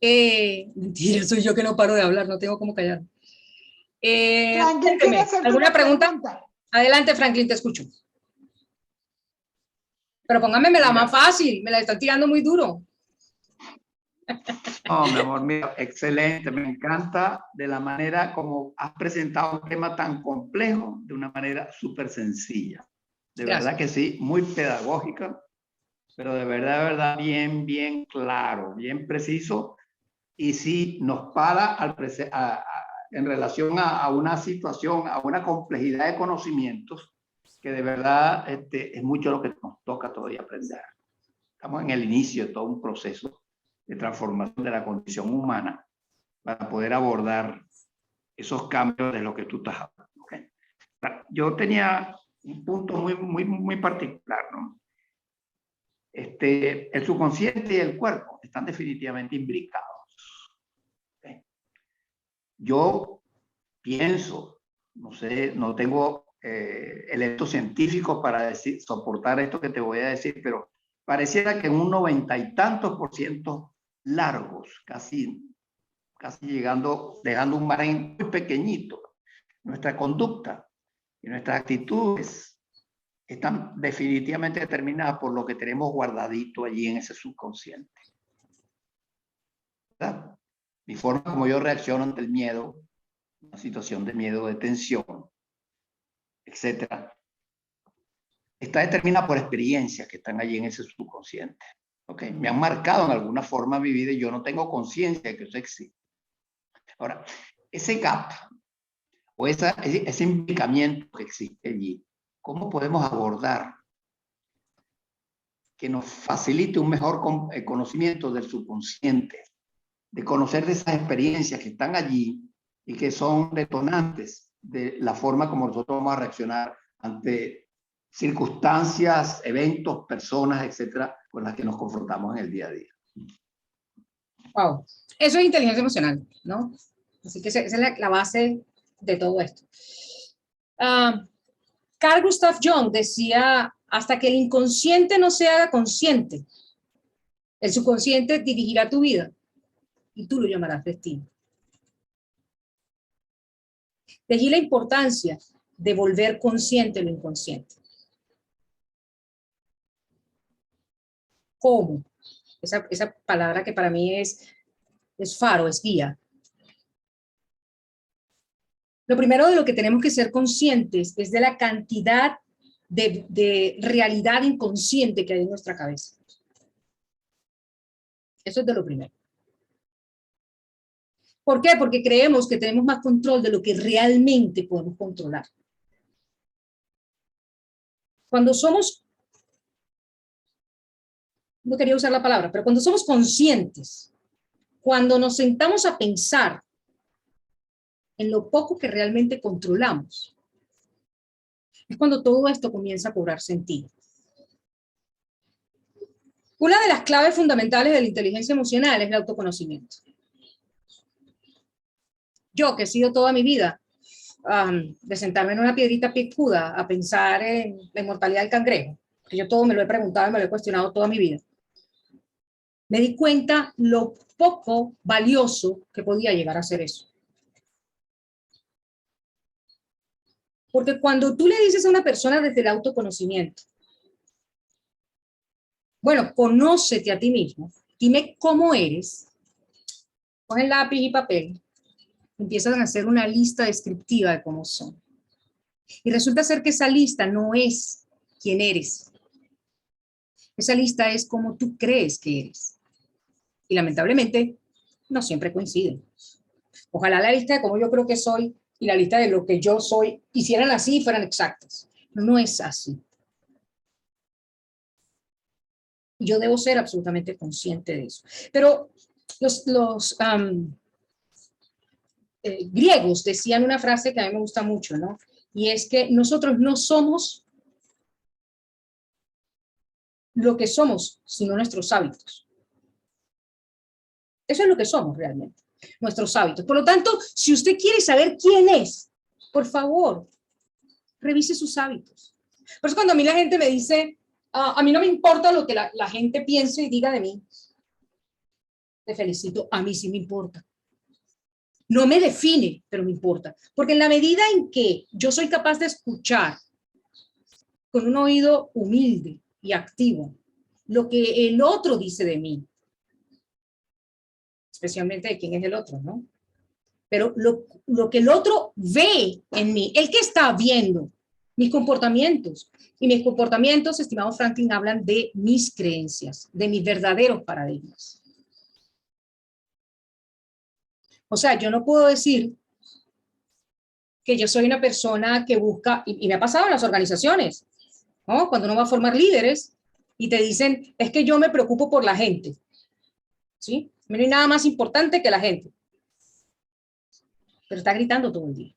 Mentira, soy yo que no paro de hablar, no tengo cómo callar. ¿Alguna pregunta? Adelante, Franklin, te escucho. Pero póngame la más fácil, me la están tirando muy duro. No, mi amor, mira, excelente, me encanta de la manera como has presentado un tema tan complejo de una manera súper sencilla. De Gracias. verdad que sí, muy pedagógica, pero de verdad, bien, bien claro, bien preciso. Y sí nos para en relación a una situación, a una complejidad de conocimientos que de verdad es mucho lo que nos toca todavía aprender. Estamos en el inicio de todo un proceso de transformación de la condición humana para poder abordar esos cambios de lo que tú estás hablando. ¿Okay? Yo tenía un punto muy particular, ¿no? El subconsciente y el cuerpo están definitivamente imbricados. ¿Okay? Yo pienso, no sé, no tengo elementos científicos para soportar esto que te voy a decir, pero pareciera que en un 90 y tantos % largos, casi llegando, dejando un margen muy pequeñito, nuestra conducta y nuestras actitudes están definitivamente determinadas por lo que tenemos guardadito allí en ese subconsciente. ¿Verdad? Mi forma como yo reacciono ante el miedo, una situación de miedo, de tensión, etcétera, está determinada por experiencias que están allí en ese subconsciente. ¿Okay? Me han marcado en alguna forma mi vida y yo no tengo conciencia de que eso existe. Ahora, ese gap o ese implicamiento que existe allí, ¿cómo podemos abordar que nos facilite un mejor conocimiento del subconsciente, de conocer de esas experiencias que están allí y que son detonantes de la forma como nosotros vamos a reaccionar ante circunstancias, eventos, personas, etcétera, con las que nos confrontamos en el día a día? Wow. Eso es inteligencia emocional, ¿no? Así que esa es la base de todo esto. Carl Gustav Jung decía, hasta que el inconsciente no se haga consciente, el subconsciente dirigirá tu vida y tú lo llamarás destino. De allí la importancia de volver consciente lo inconsciente. ¿Cómo? Esa palabra que para mí es faro, es guía. Lo primero de lo que tenemos que ser conscientes es de la cantidad de realidad inconsciente que hay en nuestra cabeza. Eso es de lo primero. ¿Por qué? Porque creemos que tenemos más control de lo que realmente podemos controlar. Cuando somos, no quería usar la palabra, pero cuando somos conscientes, cuando nos sentamos a pensar en lo poco que realmente controlamos, es cuando todo esto comienza a cobrar sentido. Una de las claves fundamentales de la inteligencia emocional es el autoconocimiento. Yo, que he sido toda mi vida de sentarme en una piedrita picuda a pensar en la inmortalidad del cangrejo, que yo todo me lo he preguntado y me lo he cuestionado toda mi vida, me di cuenta lo poco valioso que podía llegar a ser eso. Porque cuando tú le dices a una persona desde el autoconocimiento, bueno, conócete a ti mismo, dime cómo eres, cogen lápiz y papel, empiezan a hacer una lista descriptiva de cómo son. Y resulta ser que esa lista no es quién eres. Esa lista es cómo tú crees que eres. Y lamentablemente no siempre coinciden. Ojalá la lista de cómo yo creo que soy y la lista de lo que yo soy hicieran así y fueran exactas. No es así. Y yo debo ser absolutamente consciente de eso. Pero los griegos decían una frase que a mí me gusta mucho, ¿no? Y es que nosotros no somos lo que somos, sino nuestros hábitos. Eso es lo que somos realmente, nuestros hábitos. Por lo tanto, si usted quiere saber quién es, por favor, revise sus hábitos. Por eso cuando a mí la gente me dice, a mí no me importa lo que la gente piense y diga de mí, te felicito, a mí sí me importa. No me define, pero me importa. Porque en la medida en que yo soy capaz de escuchar con un oído humilde y activo lo que el otro dice de mí, especialmente de quién es el otro, ¿no? Pero lo que el otro ve en mí, el que está viendo, mis comportamientos. Y mis comportamientos, estimado Franklin, hablan de mis creencias, de mis verdaderos paradigmas. O sea, yo no puedo decir que yo soy una persona que busca, y me ha pasado en las organizaciones, ¿no? Cuando uno va a formar líderes y te dicen, es que yo me preocupo por la gente, ¿sí? No hay nada más importante que la gente. Pero está gritando todo el día.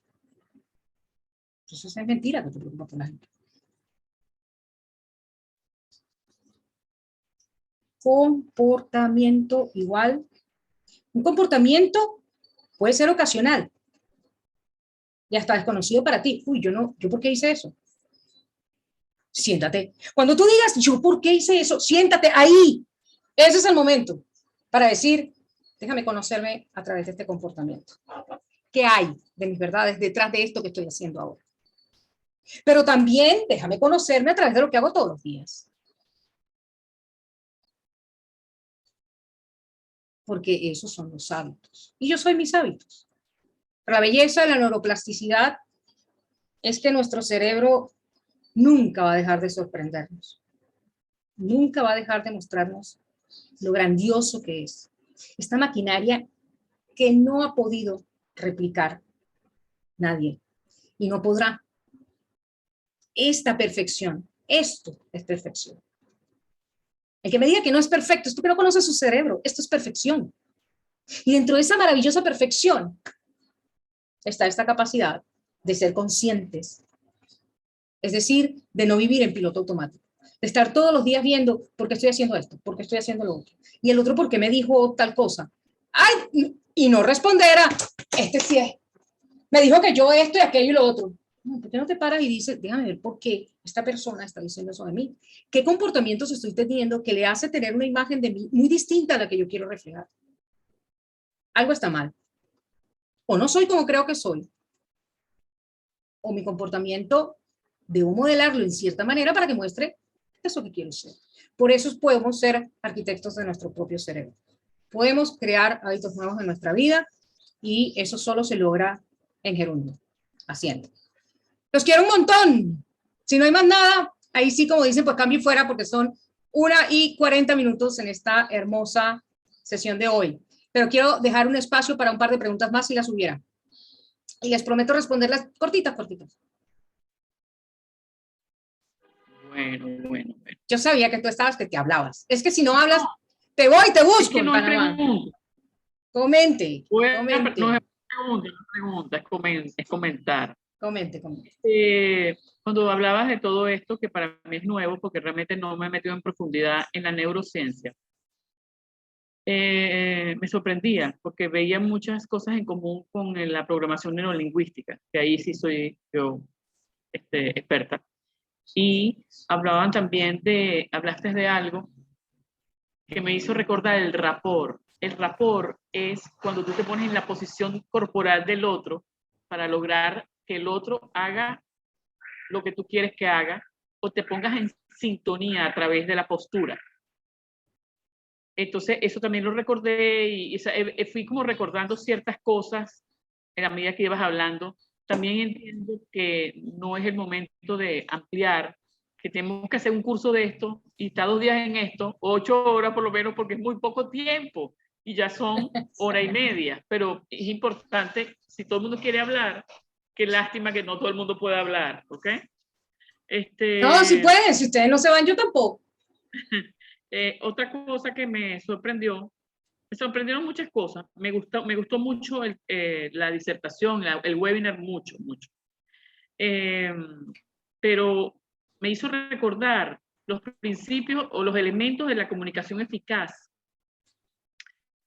Entonces es mentira que te preocupas por la gente. Comportamiento igual. Un comportamiento puede ser ocasional. Ya está desconocido para ti. Uy, ¿yo por qué hice eso? Siéntate. Cuando tú digas, ¿yo por qué hice eso? Siéntate ahí. Ese es el momento para decir, déjame conocerme a través de este comportamiento. ¿Qué hay de mis verdades detrás de esto que estoy haciendo ahora? Pero también déjame conocerme a través de lo que hago todos los días. Porque esos son los hábitos. Y yo soy mis hábitos. Pero la belleza de la neuroplasticidad es que nuestro cerebro nunca va a dejar de sorprendernos. Nunca va a dejar de mostrarnos lo grandioso que es. Esta maquinaria que no ha podido replicar nadie y no podrá. Esta perfección, esto es perfección. El que me diga que no es perfecto es porque no conoce su cerebro. Esto es perfección. Y dentro de esa maravillosa perfección está esta capacidad de ser conscientes. Es decir, de no vivir en piloto automático. De estar todos los días viendo por qué estoy haciendo esto, por qué estoy haciendo lo otro. Y el otro por qué me dijo tal cosa. ¡Ay! Y no responder a, este sí es. Me dijo que yo esto y aquello y lo otro. No, ¿por qué no te paras y dices, déjame ver por qué esta persona está diciendo eso de mí? ¿Qué comportamientos estoy teniendo que le hace tener una imagen de mí muy distinta a la que yo quiero reflejar? Algo está mal. O no soy como creo que soy. O mi comportamiento debo modelarlo en cierta manera para que muestre eso que quiero ser. Por eso podemos ser arquitectos de nuestro propio cerebro. Podemos crear hábitos nuevos en nuestra vida y eso solo se logra en gerundio, haciendo. Los quiero un montón. Si no hay más nada, ahí sí, como dicen, pues cambio fuera porque son 1:40 en esta hermosa sesión de hoy. Pero quiero dejar un espacio para un par de preguntas más si las hubiera. Y les prometo responderlas cortitas. Bueno. Yo sabía que tú estabas, que te hablabas. Es que si no hablas, te voy, te busco. Es que no hay pregunta. Comente. No es pregunta, es comentar. Comente. Cuando hablabas de todo esto, que para mí es nuevo, porque realmente no me he metido en profundidad en la neurociencia, me sorprendía, porque veía muchas cosas en común con la programación neurolingüística, que ahí sí soy yo experta. Y hablaban también hablaste de algo que me hizo recordar el rapport. El rapport es cuando tú te pones en la posición corporal del otro para lograr que el otro haga lo que tú quieres que haga o te pongas en sintonía a través de la postura. Entonces, eso también lo recordé y fui como recordando ciertas cosas en la medida que ibas hablando. También entiendo que no es el momento de ampliar, que tenemos que hacer un curso de esto y estar 2 días en esto, 8 horas por lo menos, porque es muy poco tiempo y ya son 1:30. Pero es importante, si todo el mundo quiere hablar, qué lástima que no todo el mundo pueda hablar, ¿ok? No, si pueden, si ustedes no se van, yo tampoco. Otra cosa que me sorprendieron muchas cosas. Me gustó mucho la disertación, el webinar, mucho. Pero me hizo recordar los principios o los elementos de la comunicación eficaz,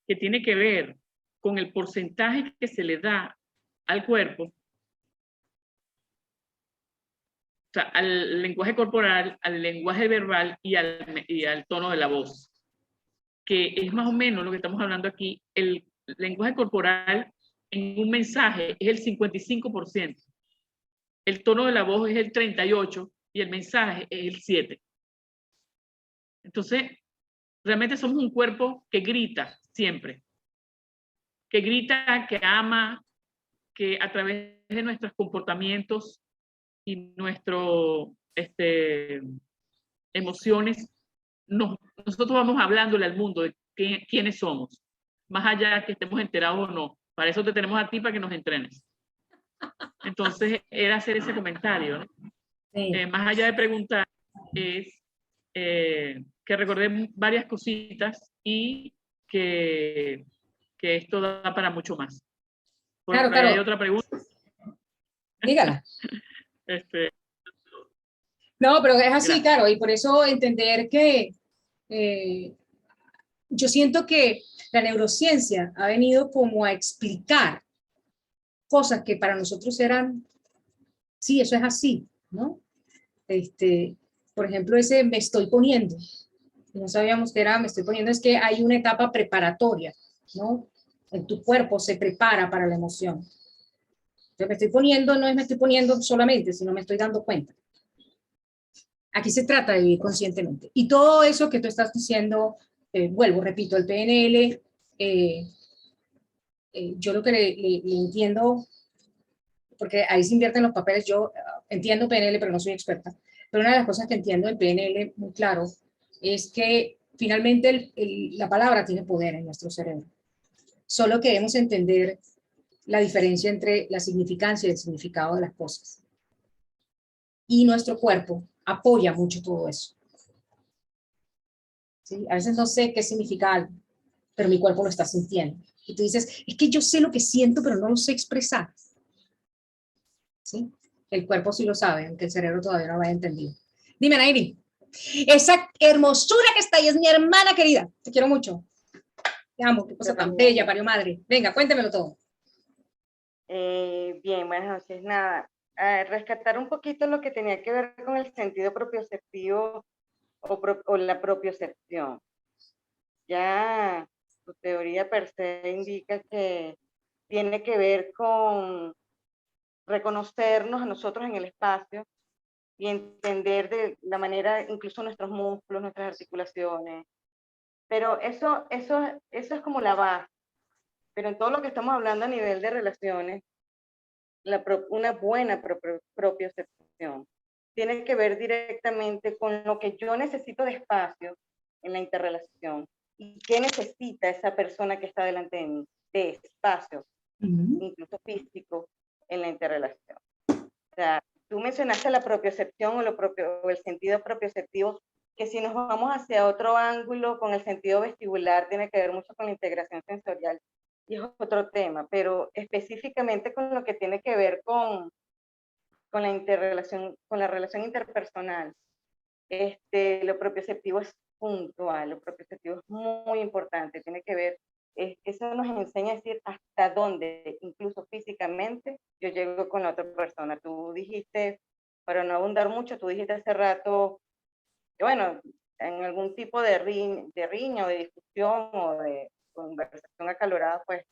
que tiene que ver con el porcentaje que se le da al cuerpo, o sea, al lenguaje corporal, al lenguaje verbal y al tono de la voz, que es más o menos lo que estamos hablando aquí. El lenguaje corporal en un mensaje es el 55%, el tono de la voz es el 38% y el mensaje es el 7%. Entonces, realmente somos un cuerpo que grita siempre, que grita, que ama, que a través de nuestros comportamientos y nuestro emociones, nosotros vamos hablándole al mundo de quiénes somos, más allá de que estemos enterados o no. Para eso te tenemos a ti, para que nos entrenes. Entonces, era hacer ese comentario, ¿no? Sí. Más allá de preguntar, es que recordé varias cositas y que esto da para mucho más. Porque Claro, claro. hay otra pregunta. Dígala. No, pero es así, Gracias. claro, y por eso entender que yo siento que la neurociencia ha venido como a explicar cosas que para nosotros eran, sí, eso es así, ¿no? Por ejemplo, ese me estoy poniendo, no sabíamos que era me estoy poniendo, es que hay una etapa preparatoria, ¿no? En tu cuerpo se prepara para la emoción. Entonces, me estoy poniendo, no es me estoy poniendo solamente, sino me estoy dando cuenta. Aquí se trata de vivir conscientemente. Y todo eso que tú estás diciendo, vuelvo, repito, el PNL, yo lo que le entiendo, porque ahí se invierten los papeles, yo entiendo PNL, pero no soy experta, pero una de las cosas que entiendo del PNL muy claro es que finalmente la palabra tiene poder en nuestro cerebro. Solo que debemos entender la diferencia entre la significancia y el significado de las cosas. Y nuestro cuerpo apoya mucho todo eso. ¿Sí? A veces no sé qué significa algo, pero mi cuerpo lo está sintiendo. Y tú dices, es que yo sé lo que siento, pero no lo sé expresar. ¿Sí? El cuerpo sí lo sabe, aunque el cerebro todavía no lo haya entendido. Dime, Nairi, esa hermosura que está ahí es mi hermana querida. Te quiero mucho. Te amo, qué cosa tan bella, parió madre. Venga, cuéntemelo todo. Bien, buenas noches. Nada, rescatar un poquito lo que tenía que ver con el sentido propioceptivo o la propiocepción. Ya tu teoría per se indica que tiene que ver con reconocernos a nosotros en el espacio y entender de la manera, incluso nuestros músculos, nuestras articulaciones. Pero eso es como la base. Pero en todo lo que estamos hablando a nivel de relaciones, una buena propiocepción tiene que ver directamente con lo que yo necesito de espacio en la interrelación y qué necesita esa persona que está delante de mí de espacio, incluso físico, en la interrelación. O sea, tú mencionaste la propiocepción o el sentido propioceptivo, que si nos vamos hacia otro ángulo con el sentido vestibular, tiene que ver mucho con la integración sensorial y es otro tema, pero específicamente con lo que tiene que ver con la interrelación, con la relación interpersonal. Lo propioceptivo es puntual, lo propioceptivo es muy importante, tiene que ver, eso nos enseña a decir hasta dónde, incluso físicamente, yo llego con la otra persona. Tú dijiste, para no abundar mucho, tú dijiste hace rato, que bueno, en algún tipo de riña o de discusión o de conversación acalorada, pues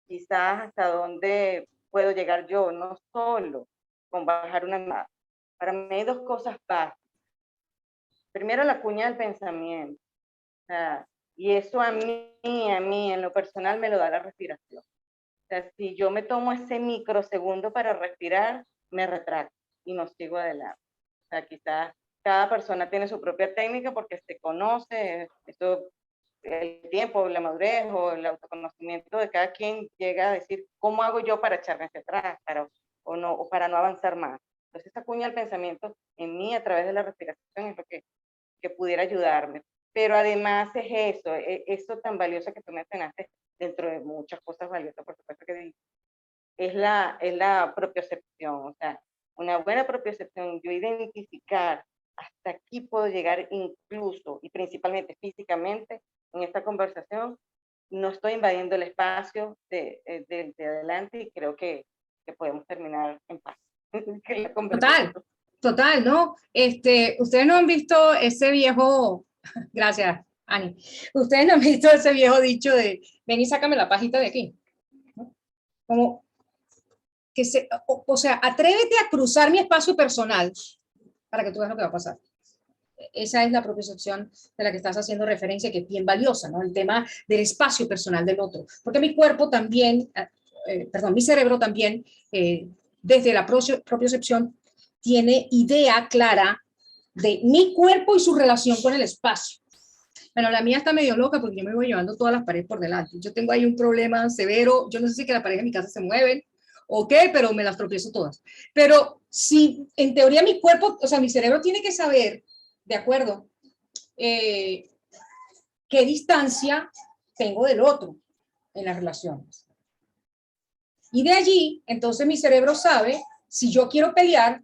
quizás hasta dónde puedo llegar yo, no solo con bajar una mirada. Para mí hay dos cosas básicas. Primero, la cuña del pensamiento. O sea, y eso a mí, en lo personal, me lo da la respiración. O sea, si yo me tomo ese microsegundo para respirar, me retracto y no sigo adelante. O sea, quizás cada persona tiene su propia técnica porque se conoce, eso, el tiempo, la madurez o el autoconocimiento de cada quien llega a decir, ¿cómo hago yo para echarme hacia atrás o para no avanzar más? Entonces, esa cuña del pensamiento en mí a través de la respiración es lo que pudiera ayudarme. Pero además es eso tan valioso que tú mencionaste, dentro de muchas cosas valiosas, por supuesto que es la propiocepción. O sea, una buena propiocepción, yo identificar hasta aquí puedo llegar incluso y principalmente físicamente en esta conversación, no estoy invadiendo el espacio de adelante y creo que podemos terminar en paz. Total, ¿no? Ustedes no han visto ese viejo, gracias, Ani, ustedes no han visto ese viejo dicho de, ven y sácame la pajita de aquí, ¿no? Como que o sea, atrévete a cruzar mi espacio personal para que tú veas lo que va a pasar. Esa es la propiocepción de la que estás haciendo referencia, que es bien valiosa, ¿no? El tema del espacio personal del otro. Porque mi cuerpo también, mi cerebro también, desde la propiocepción, tiene idea clara de mi cuerpo y su relación con el espacio. Bueno, la mía está medio loca porque yo me voy llevando todas las paredes por delante. Yo tengo ahí un problema severo. Yo no sé si que las paredes de mi casa se mueven o qué, pero me las tropiezo todas. Pero si en teoría mi cuerpo, o sea, mi cerebro tiene que saber, de acuerdo, qué distancia tengo del otro en las relaciones. Y de allí, entonces mi cerebro sabe si yo quiero pelear,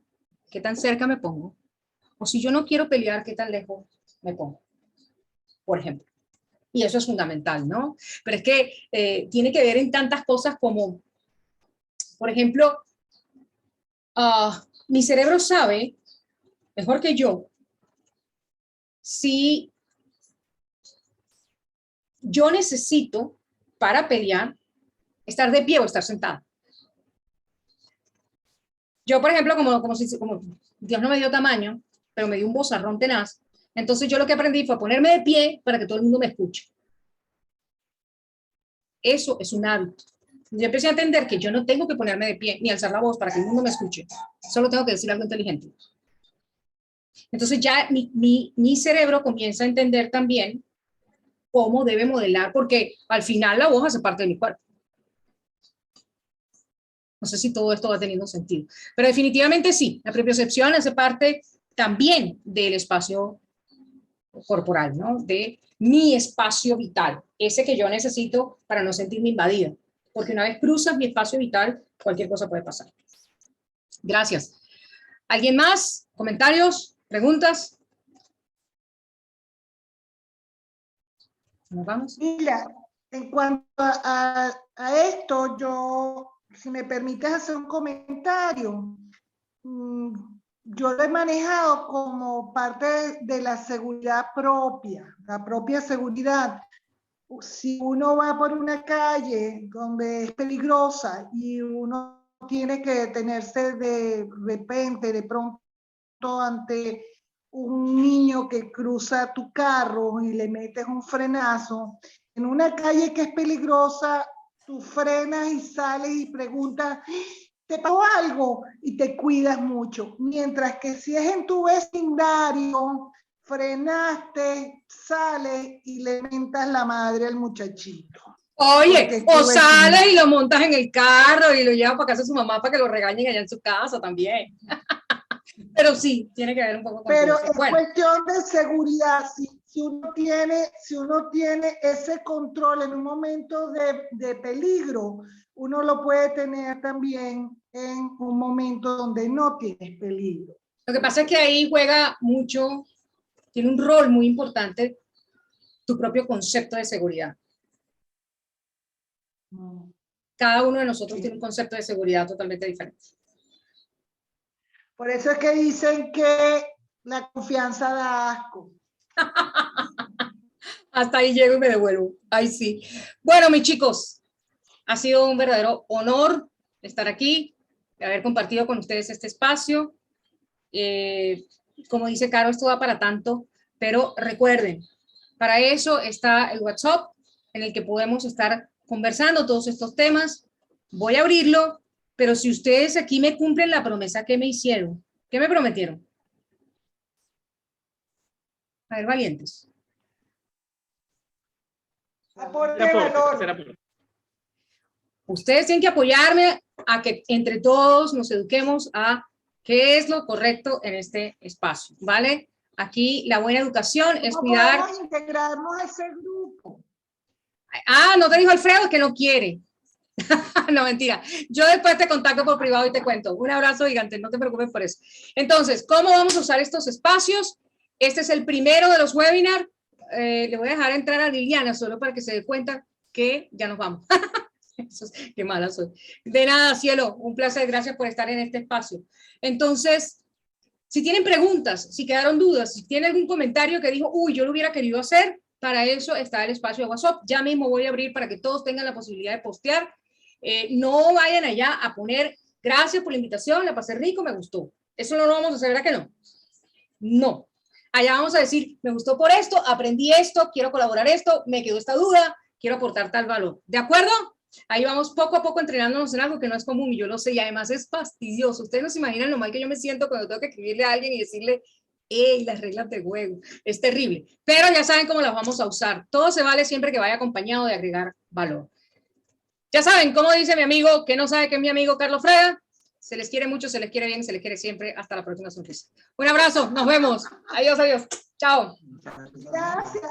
qué tan cerca me pongo, o si yo no quiero pelear, qué tan lejos me pongo, por ejemplo. Y eso es fundamental, ¿no? Pero es que tiene que ver en tantas cosas como, por ejemplo, mi cerebro sabe, mejor que yo, si yo necesito, para pelear, estar de pie o estar sentado. Yo, por ejemplo, como Dios no me dio tamaño, pero me dio un bozarrón tenaz, entonces yo lo que aprendí fue ponerme de pie para que todo el mundo me escuche. Eso es un hábito. Yo empecé a entender que yo no tengo que ponerme de pie ni alzar la voz para que el mundo me escuche. Solo tengo que decir algo inteligente. Entonces ya mi cerebro comienza a entender también cómo debe modelar, porque al final la voz hace parte de mi cuerpo. No sé si todo esto va teniendo sentido, pero definitivamente sí, la propiocepción hace parte también del espacio corporal, ¿no? De mi espacio vital, ese que yo necesito para no sentirme invadida, porque una vez cruzas mi espacio vital, cualquier cosa puede pasar. Gracias. ¿Alguien más? ¿Comentarios? ¿Preguntas? ¿Nos vamos? Mira, en cuanto a esto, yo, si me permites hacer un comentario, yo lo he manejado como parte de la seguridad propia, la propia seguridad. Si uno va por una calle donde es peligrosa y uno tiene que detenerse de repente, de pronto, ante un niño que cruza tu carro y le metes un frenazo, en una calle que es peligrosa, tú frenas y sales y preguntas, ¿te pasó algo? Y te cuidas mucho. Mientras que si es en tu vecindario, frenaste, sales y le mentas la madre al muchachito. Oye, o sales y lo montas en el carro y lo llevas para casa de su mamá para que lo regañen allá en su casa también. Pero sí, tiene que ver un poco con Pero eso. es cuestión de seguridad. Si uno tiene ese control en un momento de peligro, uno lo puede tener también en un momento donde no tienes peligro. Lo que pasa es que ahí juega mucho, tiene un rol muy importante tu propio concepto de seguridad. Cada uno de nosotros tiene un concepto de seguridad totalmente diferente. Por eso es que dicen que la confianza da asco. Hasta ahí llego y me devuelvo. Ay, sí. Bueno, mis chicos, ha sido un verdadero honor estar aquí, de haber compartido con ustedes este espacio. Como dice Caro, esto va para tanto, pero recuerden, para eso está el WhatsApp, en el que podemos estar conversando todos estos temas. Voy a abrirlo, pero si ustedes aquí me cumplen la promesa que me hicieron, ¿qué me prometieron? A ver, valientes. Aporte de valor. Ustedes tienen que apoyarme a que entre todos nos eduquemos a qué es lo correcto en este espacio, ¿vale? Aquí la buena educación es cuidar. Podemos integrarnos a ese grupo. Ah, no te dijo Alfredo que no quiere. No, mentira. Yo después te contacto por privado y te cuento. Un abrazo gigante, no te preocupes por eso. Entonces, ¿cómo vamos a usar estos espacios? Este es el primero de los webinars. Le voy a dejar entrar a Liliana solo para que se dé cuenta que ya nos vamos. Qué mala soy. De nada, cielo. Un placer. Gracias por estar en este espacio. Entonces, si tienen preguntas, si quedaron dudas, si tienen algún comentario que dijo, uy, yo lo hubiera querido hacer, para eso está el espacio de WhatsApp. Ya mismo voy a abrir para que todos tengan la posibilidad de postear. No vayan allá a poner, gracias por la invitación, la pasé rico, me gustó. Eso no lo vamos a hacer, ¿verdad que no? No. Allá vamos a decir, me gustó por esto, aprendí esto, quiero colaborar esto, me quedó esta duda, quiero aportar tal valor. ¿De acuerdo? Ahí vamos poco a poco entrenándonos en algo que no es común y yo lo sé, y además es fastidioso. Ustedes no se imaginan lo mal que yo me siento cuando tengo que escribirle a alguien y decirle, ¡ey, las reglas de juego! Es terrible, pero ya saben cómo las vamos a usar. Todo se vale siempre que vaya acompañado de agregar valor. Ya saben, como dice mi amigo, que no sabe que es mi amigo Carlos Freda, se les quiere mucho, se les quiere bien, se les quiere siempre. Hasta la próxima sonrisa. Un abrazo, nos vemos. Adiós, adiós. Chao. Gracias.